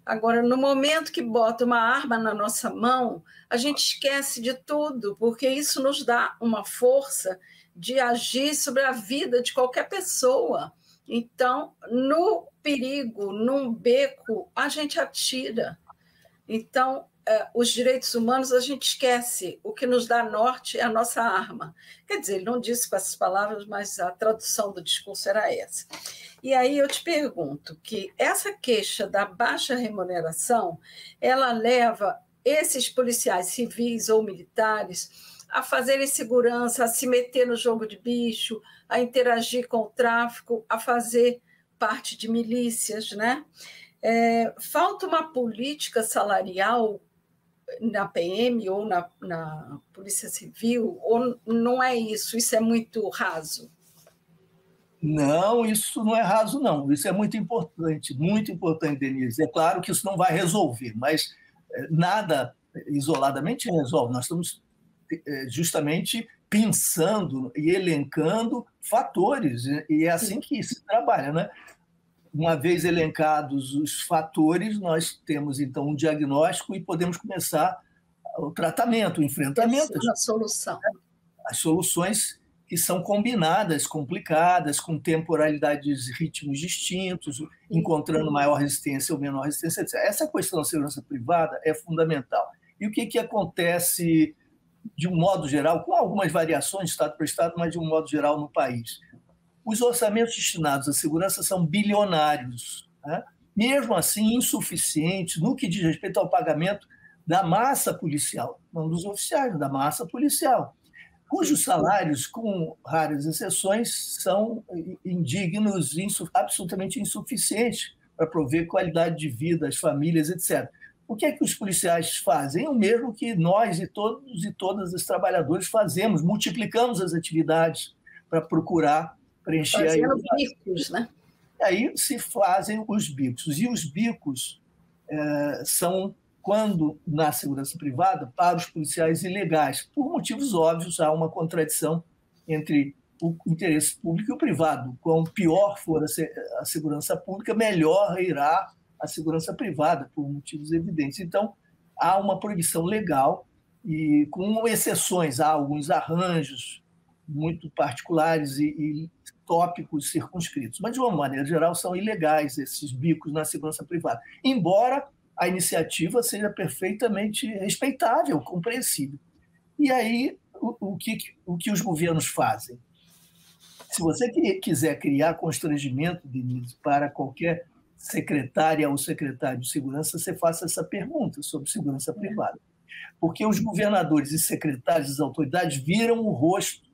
Agora, no momento que bota uma arma na nossa mão, a gente esquece de tudo, porque isso nos dá uma força de agir sobre a vida de qualquer pessoa. Então, no perigo, num beco, a gente atira. Então, os direitos humanos a gente esquece. O que nos dá norte é a nossa arma. Quer dizer, ele não disse com essas palavras, mas a tradução do discurso era essa. E aí eu te pergunto que essa queixa da baixa remuneração, ela leva esses policiais civis ou militares a fazerem segurança, a se meter no jogo de bicho, a interagir com o tráfico, a fazer parte de milícias, né? Falta uma política salarial na PM ou na Polícia Civil, ou não é isso? Isso é muito raso? Não, isso não é raso, não. Isso é muito importante, Denise. É claro que isso não vai resolver, mas nada isoladamente resolve. Nós estamos justamente pensando e elencando fatores, e é assim que se trabalha, né? Uma vez elencados os fatores, nós temos, então, um diagnóstico e podemos começar o tratamento, o enfrentamento. A solução. As soluções que são combinadas, complicadas, com temporalidades e ritmos distintos, encontrando maior resistência ou menor resistência, etc. Essa questão da segurança privada é fundamental. E o que acontece, de um modo geral, com algumas variações de estado para estado, mas de um modo geral no país? Os orçamentos destinados à segurança são bilionários, né? Mesmo assim insuficientes no que diz respeito ao pagamento da massa policial, não dos oficiais, da massa policial, cujos salários, com raras exceções, são indignos, absolutamente insuficientes para prover qualidade de vida às famílias, etc. O que é que os policiais fazem? O mesmo que nós e todos e todas os trabalhadores fazemos, multiplicamos as atividades para procurar preencher aí os bicos, né? Aí se fazem os bicos. E os bicos são, quando na segurança privada, para os policiais ilegais. Por motivos óbvios, há uma contradição entre o interesse público e o privado. Quanto pior for a segurança pública, melhor irá a segurança privada, por motivos evidentes. Então, há uma proibição legal, e com exceções, há alguns arranjos muito particulares e tópicos circunscritos. Mas, de uma maneira geral, são ilegais esses bicos na segurança privada. Embora a iniciativa seja perfeitamente respeitável, compreensível. E aí, o que os governos fazem? Se você quiser criar constrangimento, Denise, para qualquer secretária ou secretário de segurança, você faça essa pergunta sobre segurança privada. Porque os governadores e secretários das autoridades viram o rosto,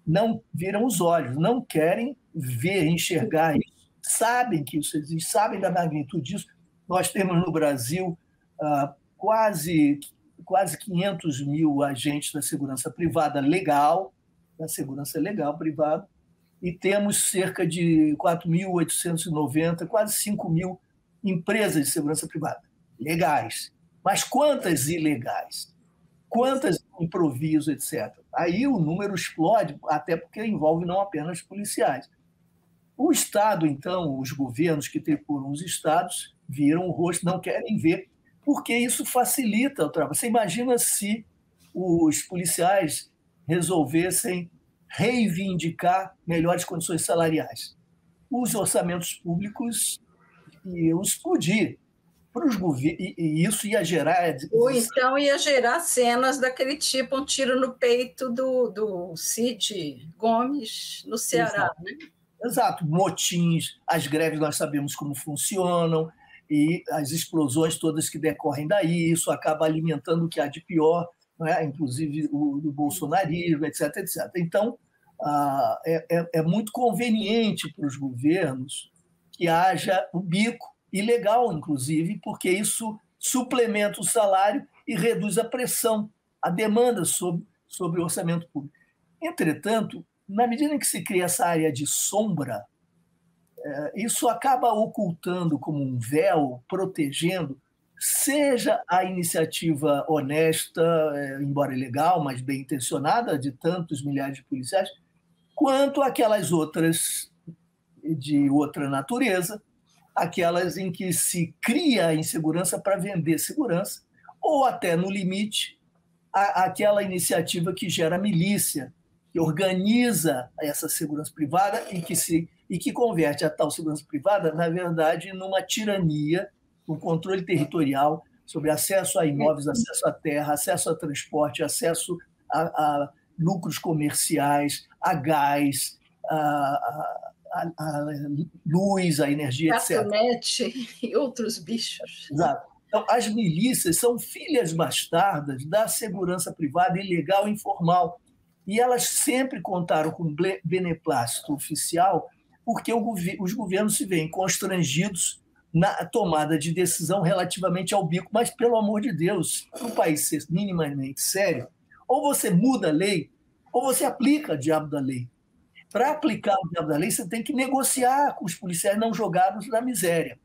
não viram os olhos, não querem ver, enxergar isso, sabem que isso existe, sabem da magnitude disso. Nós temos no Brasil quase 500 mil agentes da segurança privada legal, da segurança legal privada, e temos cerca de 4.890, quase 5 mil empresas de segurança privada legais. Mas quantas ilegais? Quantas improviso, etc. Aí o número explode, até porque envolve não apenas policiais. O Estado, então, os governos que tripulam os estados, viram o rosto, não querem ver, porque isso facilita o trabalho. Você imagina se os policiais resolvessem reivindicar melhores condições salariais. Os orçamentos públicos iam explodir. E isso ia gerar... Ou então ia gerar cenas daquele tipo, um tiro no peito do Cid Gomes no Ceará. Exato. Né? Exato, motins, as greves nós sabemos como funcionam, e as explosões todas que decorrem daí, isso acaba alimentando o que há de pior, né? Inclusive o bolsonarismo, etc, etc. Então, é muito conveniente para os governos que haja o bico, ilegal, inclusive, porque isso suplementa o salário e reduz a pressão, a demanda sobre o orçamento público. Entretanto, na medida em que se cria essa área de sombra, isso acaba ocultando como um véu, protegendo, seja a iniciativa honesta, embora ilegal, mas bem intencionada, de tantos milhares de policiais, quanto aquelas outras de outra natureza, aquelas em que se cria a insegurança para vender segurança, ou até, no limite, aquela iniciativa que gera milícia, que organiza essa segurança privada e que converte a tal segurança privada, na verdade, numa tirania, um controle territorial sobre acesso a imóveis, acesso à terra, acesso a transporte, acesso a lucros comerciais, a gás, a luz, a energia, etc. Gatunete e outros bichos. Exato. Então, as milícias são filhas bastardas da segurança privada ilegal e informal. E elas sempre contaram com beneplácito oficial porque os governos se veem constrangidos na tomada de decisão relativamente ao bico. Mas, pelo amor de Deus, para o país ser minimamente sério, ou você muda a lei, ou você aplica o diabo da lei. Para aplicar o diabo da lei, você tem que negociar com os policiais não jogados na miséria.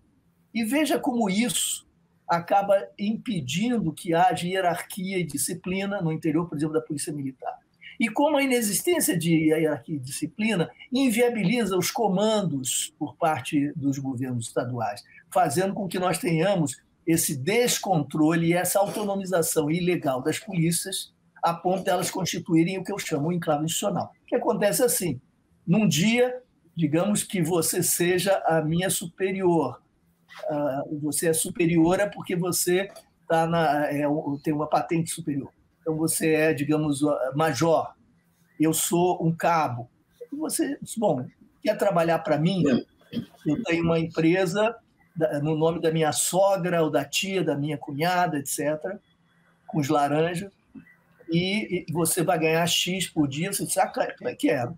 E veja como isso acaba impedindo que haja hierarquia e disciplina no interior, por exemplo, da Polícia Militar. E como a inexistência de hierarquia e disciplina inviabiliza os comandos por parte dos governos estaduais, fazendo com que nós tenhamos esse descontrole e essa autonomização ilegal das polícias, a ponto de elas constituírem o que eu chamo de enclave institucional. O que acontece assim, num dia, digamos que você seja a minha superior, você é superiora porque você tem uma patente superior. Então, você é, digamos, major, eu sou um cabo. Você, bom, quer trabalhar para mim? Eu tenho uma empresa no nome da minha sogra ou da tia, da minha cunhada, etc., com os laranjas, e você vai ganhar X por dia. Você diz, quero.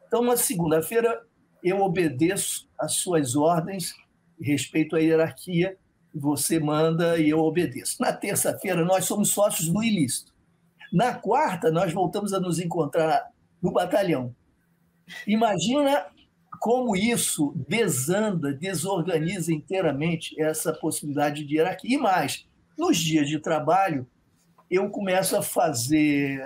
Então, na segunda-feira, eu obedeço às suas ordens, respeito à hierarquia, você manda e eu obedeço. Na terça-feira, nós somos sócios do ilícito. Na quarta, nós voltamos a nos encontrar no batalhão. Imagina como isso desanda, desorganiza inteiramente essa possibilidade de hierarquia. E mais, nos dias de trabalho, eu começo a fazer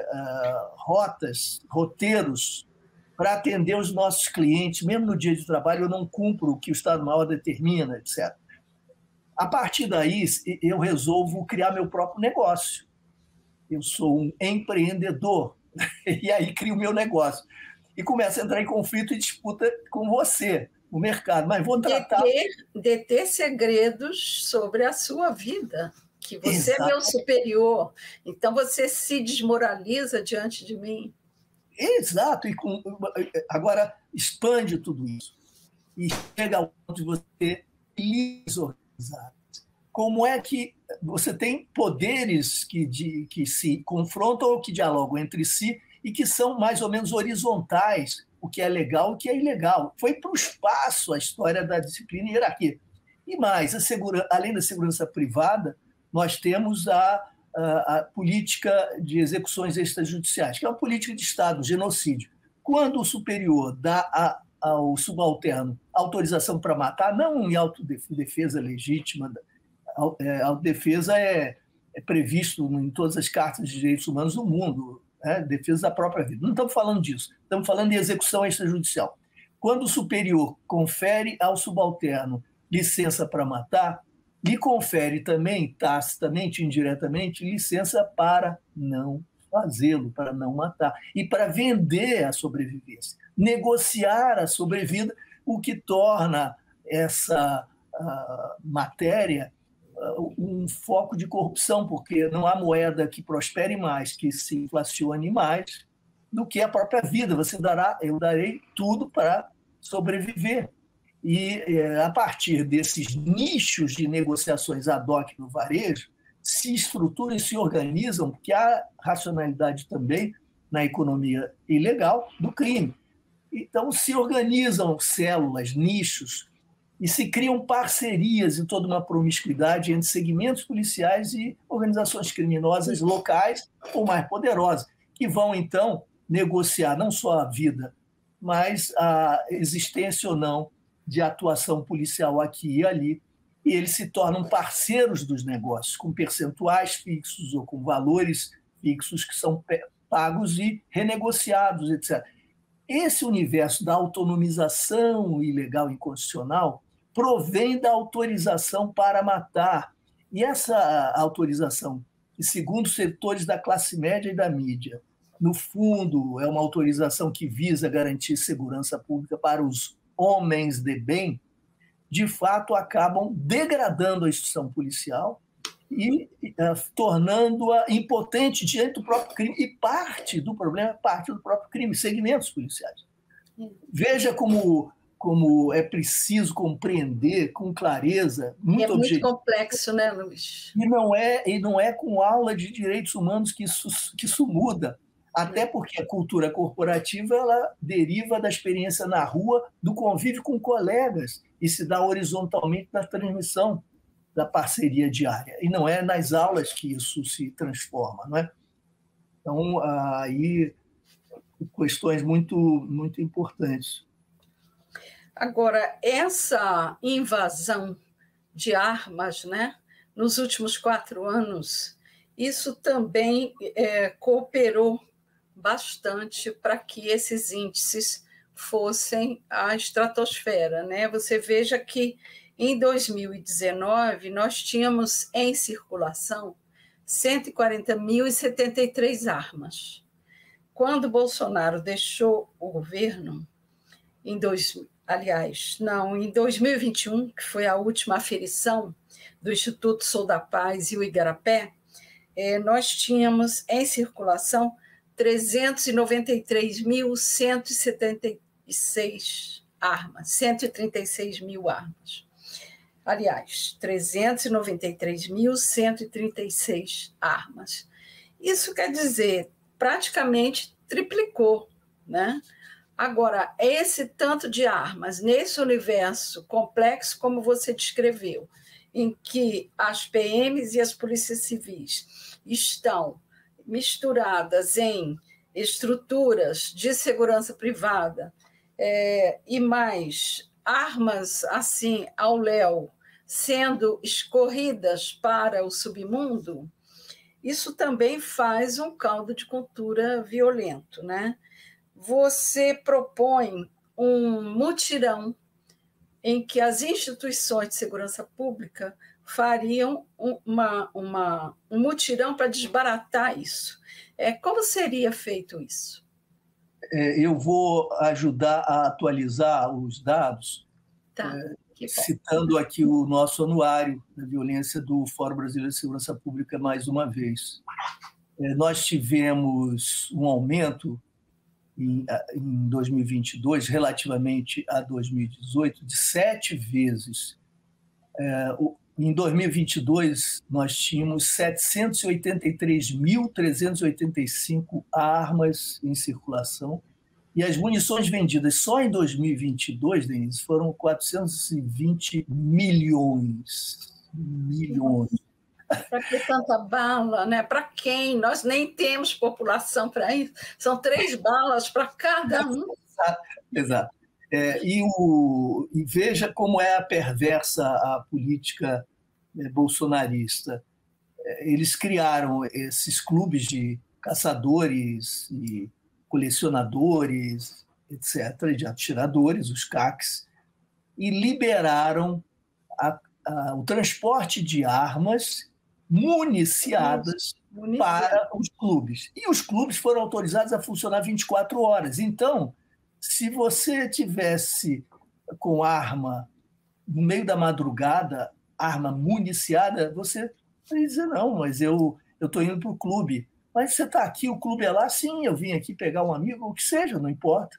roteiros para atender os nossos clientes. Mesmo no dia de trabalho, eu não cumpro o que o Estado-Maior determina, etc. A partir daí, eu resolvo criar meu próprio negócio. Eu sou um empreendedor, e aí crio o meu negócio. E começo a entrar em conflito e disputa com você, no mercado. Mas vou tratar... Deter segredos sobre a sua vida, que você Exato. É meu superior, então você se desmoraliza diante de mim. Exato, agora expande tudo isso e chega ao ponto de você desorganizar. Como é que você tem poderes que se confrontam ou que dialogam entre si e que são mais ou menos horizontais, o que é legal e o que é ilegal. Foi para o espaço a história da disciplina e hierarquia. E mais, além da segurança privada, nós temos a política de execuções extrajudiciais, que é uma política de Estado, genocídio. Quando o superior dá ao subalterno autorização para matar, não em autodefesa legítima, a autodefesa é previsto em todas as cartas de direitos humanos do mundo, defesa da própria vida. Não estamos falando disso, estamos falando de execução extrajudicial. Quando o superior confere ao subalterno licença para matar, lhe confere também, tacitamente, indiretamente, licença para não fazê-lo, para não matar, e para vender a sobrevivência, negociar a sobrevida, o que torna essa matéria um foco de corrupção, porque não há moeda que prospere mais, que se inflacione mais, do que a própria vida. Eu darei tudo para sobreviver. E a partir desses nichos de negociações ad hoc no varejo, se estruturam e se organizam, porque há racionalidade também na economia ilegal do crime. Então, se organizam células, nichos, e se criam parcerias e toda uma promiscuidade entre segmentos policiais e organizações criminosas locais ou mais poderosas, que vão, então, negociar não só a vida, mas a existência ou não de atuação policial aqui e ali, e eles se tornam parceiros dos negócios, com percentuais fixos ou com valores fixos que são pagos e renegociados, etc. Esse universo da autonomização ilegal e inconstitucional provém da autorização para matar. E essa autorização, que, segundo setores da classe média e da mídia, no fundo, é uma autorização que visa garantir segurança pública para os homens de bem, de fato acabam degradando a instituição policial e tornando-a impotente diante do próprio crime. E parte do problema é parte do próprio crime, segmentos policiais. Veja como é preciso compreender com clareza, muito objetivo. É muito complexo, né, Luiz? E não é com aula de direitos humanos que isso muda. Até porque a cultura corporativa ela deriva da experiência na rua, do convívio com colegas, e se dá horizontalmente na transmissão da parceria diária. E não é nas aulas que isso se transforma, não é? Então, aí, questões muito, muito importantes. Agora, essa invasão de armas, né, nos últimos 4 anos, isso também cooperou bastante para que esses índices fossem à estratosfera, né? Você veja que em 2019 nós tínhamos em circulação 140.073 armas. Quando Bolsonaro deixou o governo, em 2021, que foi a última aferição do Instituto Sou da Paz e o Igarapé, nós tínhamos em circulação 393.176 armas, 136 mil armas. Aliás, 393.136 armas. Isso quer dizer, praticamente triplicou, né? Agora, esse tanto de armas, nesse universo complexo, como você descreveu, em que as PMs e as polícias civis estão misturadas em estruturas de segurança privada e mais armas assim ao léu sendo escorridas para o submundo, isso também faz um caldo de cultura violento, né? Você propõe um mutirão em que as instituições de segurança pública fariam um mutirão para desbaratar isso. Como seria feito isso? Eu vou ajudar a atualizar os dados, citando aqui o nosso anuário da violência do Fórum Brasileiro de Segurança Pública mais uma vez. Nós tivemos um aumento em 2022, relativamente a 2018, de 7 vezes. Em 2022, nós tínhamos 783.385 armas em circulação e as munições vendidas só em 2022, Denise, foram 420 milhões. Para que tanta bala, né? Para quem? Nós nem temos população para isso. São 3 balas para cada um. Exato. E veja como é perversa a política bolsonarista. Eles criaram esses clubes de caçadores e colecionadores, etc., de atiradores, os CACs, e liberaram o transporte de armas municiadas para os clubes. E os clubes foram autorizados a funcionar 24 horas. Então, se você tivesse com arma no meio da madrugada, arma municiada, você ia dizer, não, mas eu estou indo para o clube. Mas você está aqui, o clube é lá? Sim, eu vim aqui pegar um amigo, o que seja, não importa.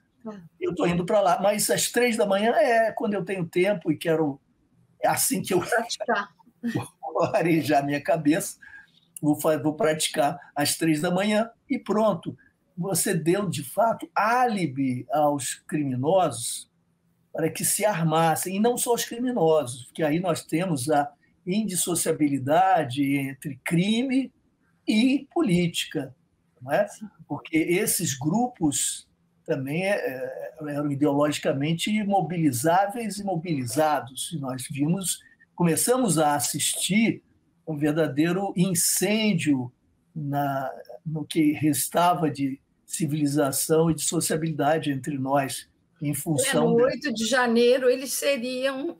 Eu estou indo para lá. Mas às 3 da manhã é quando eu tenho tempo e quero... É assim que eu vou arejar minha cabeça, vou praticar às 3 da manhã e pronto. você deu, de fato, álibi aos criminosos para que se armassem, e não só os criminosos, porque aí nós temos a indissociabilidade entre crime e política, não é? Porque esses grupos também eram ideologicamente mobilizáveis e mobilizados. E nós começamos a assistir um verdadeiro incêndio no que restava de civilização e de sociabilidade entre nós, em função... No 8 de janeiro, eles seriam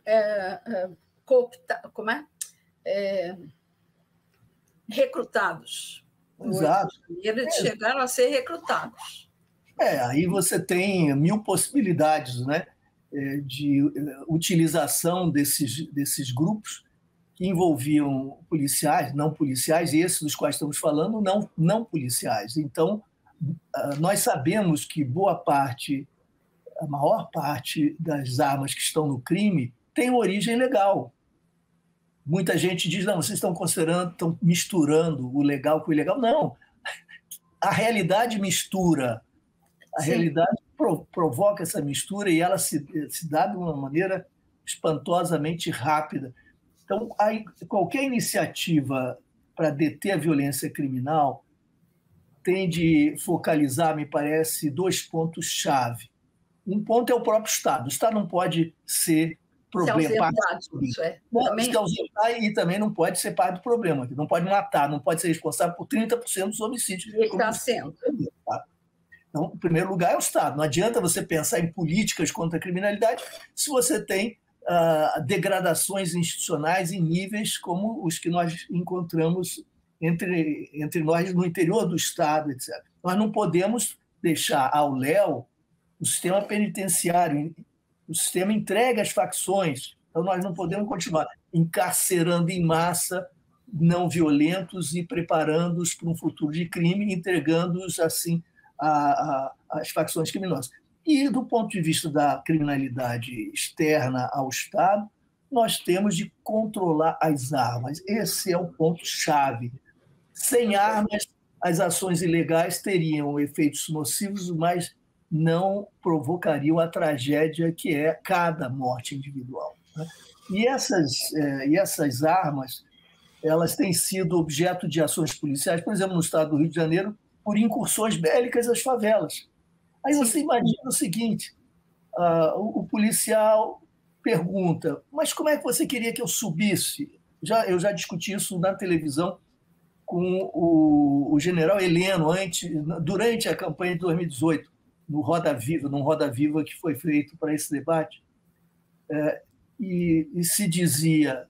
recrutados. Exato. Eles chegaram a ser recrutados. Aí você tem 1000 possibilidades, né, de utilização desses grupos que envolviam policiais, não policiais, e esses dos quais estamos falando, não policiais. Então, nós sabemos que a maior parte das armas que estão no crime tem origem legal. Muita gente diz, não, vocês estão misturando o legal com o ilegal. Não, a realidade mistura. A realidade provoca essa mistura e ela se dá de uma maneira espantosamente rápida. Então, qualquer iniciativa para deter a violência criminal tem de focalizar, me parece, 2 pontos-chave. Um ponto é o próprio Estado. O Estado não pode ser problema. Se ausentar e também não pode ser parte do problema. Não pode matar, não pode ser responsável por 30% dos homicídios. Ele está sendo. Então, em primeiro lugar, é o Estado. Não adianta você pensar em políticas contra a criminalidade se você tem degradações institucionais em níveis como os que nós encontramos entre nós no interior do Estado, etc. Nós não podemos deixar ao léu o sistema penitenciário, o sistema entregue às facções. Então, nós não podemos continuar encarcerando em massa não violentos e preparando-os para um futuro de crime, entregando-os, assim, às facções criminosas. E, do ponto de vista da criminalidade externa ao Estado, nós temos de controlar as armas. Esse é o ponto-chave. Sem armas, as ações ilegais teriam efeitos nocivos, mas não provocariam a tragédia que é cada morte individual. E essas armas, elas têm sido objeto de ações policiais, por exemplo, no estado do Rio de Janeiro, por incursões bélicas às favelas. Aí você imagina o seguinte, o policial pergunta, mas como é que você queria que eu subisse? Eu já discuti isso na televisão com o general Heleno durante a campanha de 2018, num Roda Viva que foi feito para esse debate, e se dizia,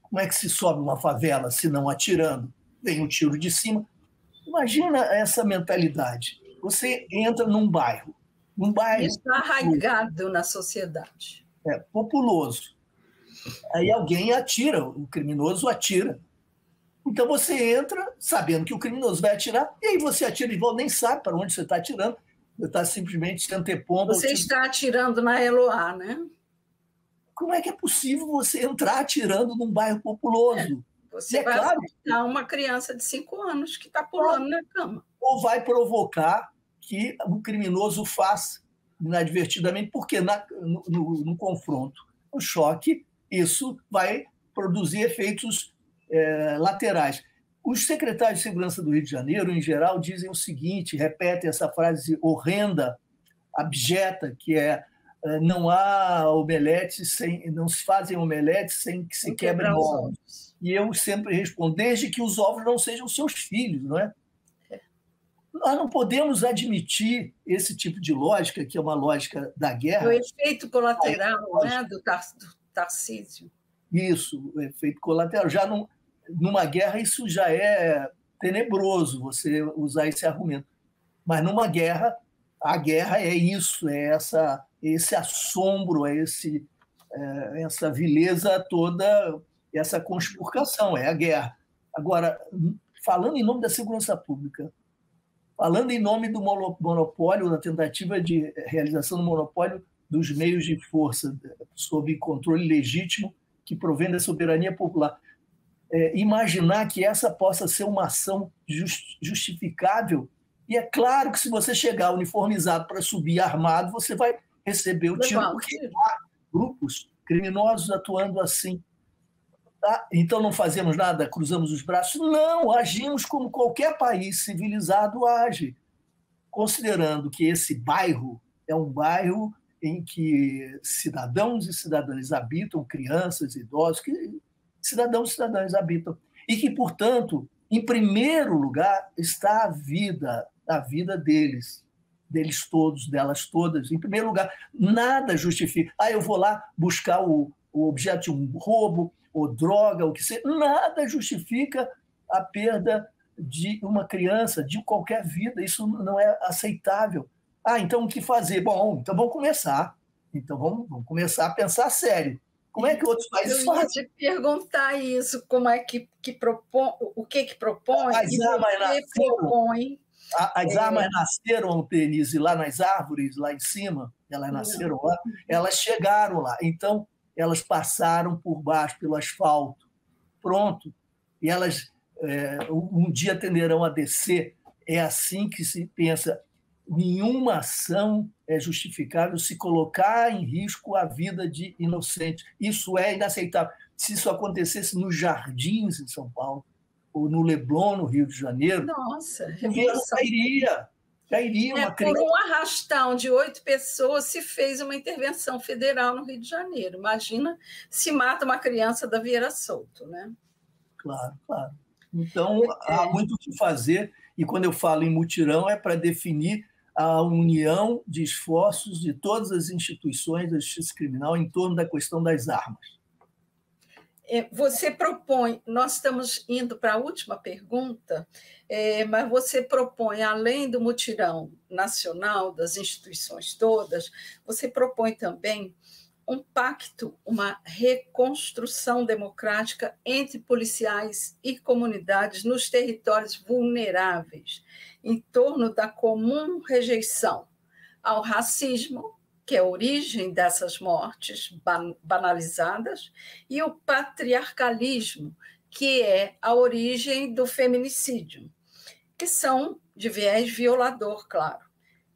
como é que se sobe uma favela se não atirando? Vem um tiro de cima. Imagina essa mentalidade. Você entra num bairro. Isso está arraigado na sociedade. Populoso. Aí alguém atira, o criminoso atira. Então você entra sabendo que o criminoso vai atirar, e aí você atira de volta, nem sabe para onde você está atirando, você está simplesmente se antepondo. Você está atirando na Eloá, né? Como é que é possível você entrar atirando num bairro populoso? Você vai acertar uma criança de 5 anos que está pulando na cama. Ou vai provocar que o criminoso faça inadvertidamente, porque no confronto, no choque, isso vai produzir efeitos laterais. Os secretários de segurança do Rio de Janeiro, em geral, dizem o seguinte, repetem essa frase horrenda, abjeta, que é não se fazem omeletes sem que se quebrem ovos. E eu sempre respondo, desde que os ovos não sejam seus filhos, não é? Nós não podemos admitir esse tipo de lógica, que é uma lógica da guerra. O efeito colateral, né, do Tarcísio. Isso, o efeito colateral. Numa guerra, isso já é tenebroso, você usar esse argumento. Mas numa guerra, a guerra é isso, é esse assombro, essa vileza toda, essa conspurcação, é a guerra. Agora, falando em nome da segurança pública, falando em nome do monopólio, da tentativa de realização do monopólio dos meios de força sob controle legítimo que provém da soberania popular, imaginar que essa possa ser uma ação justificável E é claro que se você chegar uniformizado para subir armado, você vai receber o tiro, porque há grupos criminosos atuando assim. Tá? Então não fazemos nada, cruzamos os braços? Não, agimos como qualquer país civilizado age, considerando que esse bairro é um bairro em que cidadãos e cidadãs habitam, crianças, idosos, que cidadãos e cidadãs habitam, e que, portanto, em primeiro lugar está a vida deles todos, delas todas. Em primeiro lugar, nada justifica. Eu vou lá buscar o objeto de um roubo, ou droga, o que seja. Nada justifica a perda de uma criança, de qualquer vida. Isso não é aceitável. Então o que fazer? Bom, então vamos começar. Então vamos começar a pensar sério. Como é que outros países fazem? Eu ia te perguntar isso, como é que propõe, o que propõe As armas propõe. As armas nasceram, Denise, lá nas árvores, lá em cima, elas nasceram lá, elas chegaram lá. Então, elas passaram por baixo, pelo asfalto. Pronto. E elas um dia tenderão a descer. É assim que se pensa. Nenhuma ação é justificável se colocar em risco a vida de inocentes. Isso é inaceitável. Se isso acontecesse nos Jardins, em São Paulo, ou no Leblon, no Rio de Janeiro, nossa, cairia uma criança. Por um arrastão de 8 pessoas se fez uma intervenção federal no Rio de Janeiro. Imagina se mata uma criança da Vieira Solto, né? Claro, claro. Então, há muito o que fazer, e quando eu falo em mutirão é para definir a união de esforços de todas as instituições da justiça criminal em torno da questão das armas. Você propõe, nós estamos indo para a última pergunta, mas você propõe, além do mutirão nacional, das instituições todas, você propõe também um pacto, uma reconstrução democrática entre policiais e comunidades nos territórios vulneráveis, em torno da comum rejeição ao racismo, que é a origem dessas mortes banalizadas, e o patriarcalismo, que é a origem do feminicídio, que são de viés violador, claro.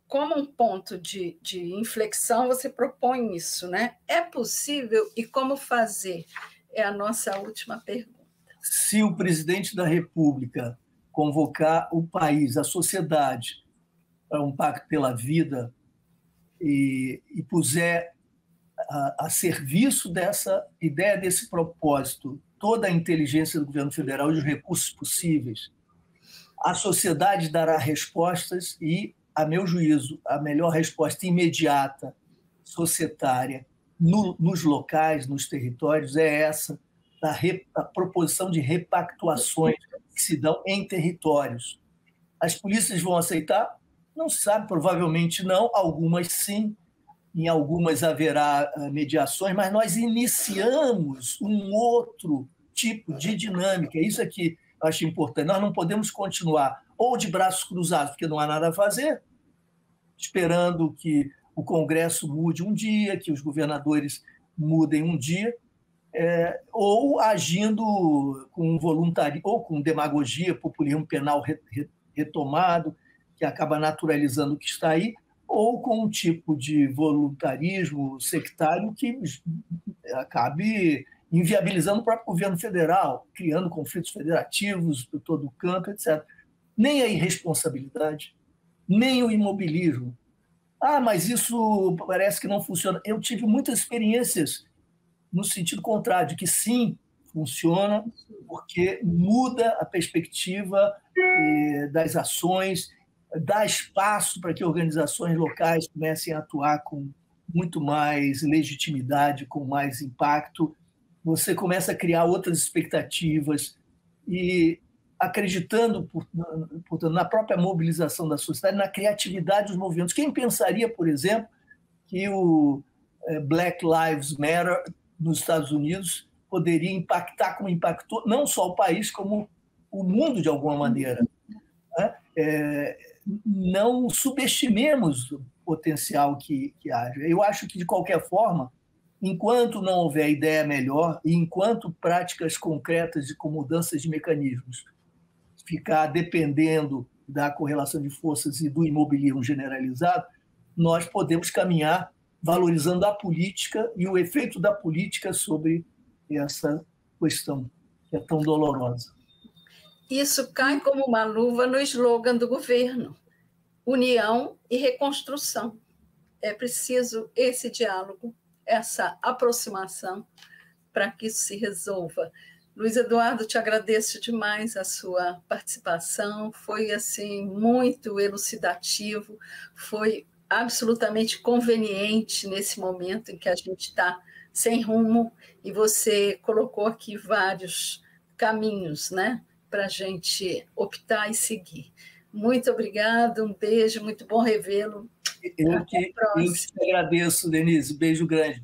Como um ponto de inflexão, você propõe isso, né? É possível e como fazer? É a nossa última pergunta. Se o presidente da República convocar o país, a sociedade, para um pacto pela vida e puser a serviço dessa ideia, desse propósito, toda a inteligência do governo federal e os recursos possíveis, a sociedade dará respostas e, a meu juízo, a melhor resposta imediata, societária, nos locais, nos territórios, é essa, a proposição de repactuações que se dão em territórios. As polícias vão aceitar? Não se sabe, provavelmente não, algumas sim, em algumas haverá mediações, mas nós iniciamos um outro tipo de dinâmica. Isso é que eu acho importante. Nós não podemos continuar ou de braços cruzados, porque não há nada a fazer, esperando que o Congresso mude um dia, que os governadores mudem um dia, ou agindo com voluntarismo, ou com demagogia, populismo penal retomado, que acaba naturalizando o que está aí, ou com um tipo de voluntarismo sectário que acabe inviabilizando o próprio governo federal, criando conflitos federativos por todo o canto, etc. Nem a irresponsabilidade, nem o imobilismo. Mas isso parece que não funciona. Eu tive muitas experiências no sentido contrário, de que sim, funciona, porque muda a perspectiva das ações, dá espaço para que organizações locais comecem a atuar com muito mais legitimidade, com mais impacto. Você começa a criar outras expectativas e acreditando, portanto, na própria mobilização da sociedade, na criatividade dos movimentos. Quem pensaria, por exemplo, que o Black Lives Matter nos Estados Unidos poderia impactar como impactou não só o país, como o mundo de alguma maneira, né? Não subestimemos o potencial que haja. Eu acho que, de qualquer forma, enquanto não houver ideia melhor e enquanto práticas concretas de mudanças de mecanismos ficar dependendo da correlação de forças e do imobilismo generalizado, nós podemos caminhar valorizando a política e o efeito da política sobre essa questão que é tão dolorosa. Isso cai como uma luva no slogan do governo: união e reconstrução. É preciso esse diálogo, essa aproximação para que isso se resolva. Luiz Eduardo, te agradeço demais a sua participação, foi assim muito elucidativo, foi absolutamente conveniente nesse momento em que a gente está sem rumo, e você colocou aqui vários caminhos, né, para a gente optar e seguir. Muito obrigada, um beijo, muito bom revê-lo. Eu que te agradeço, Denise, beijo grande.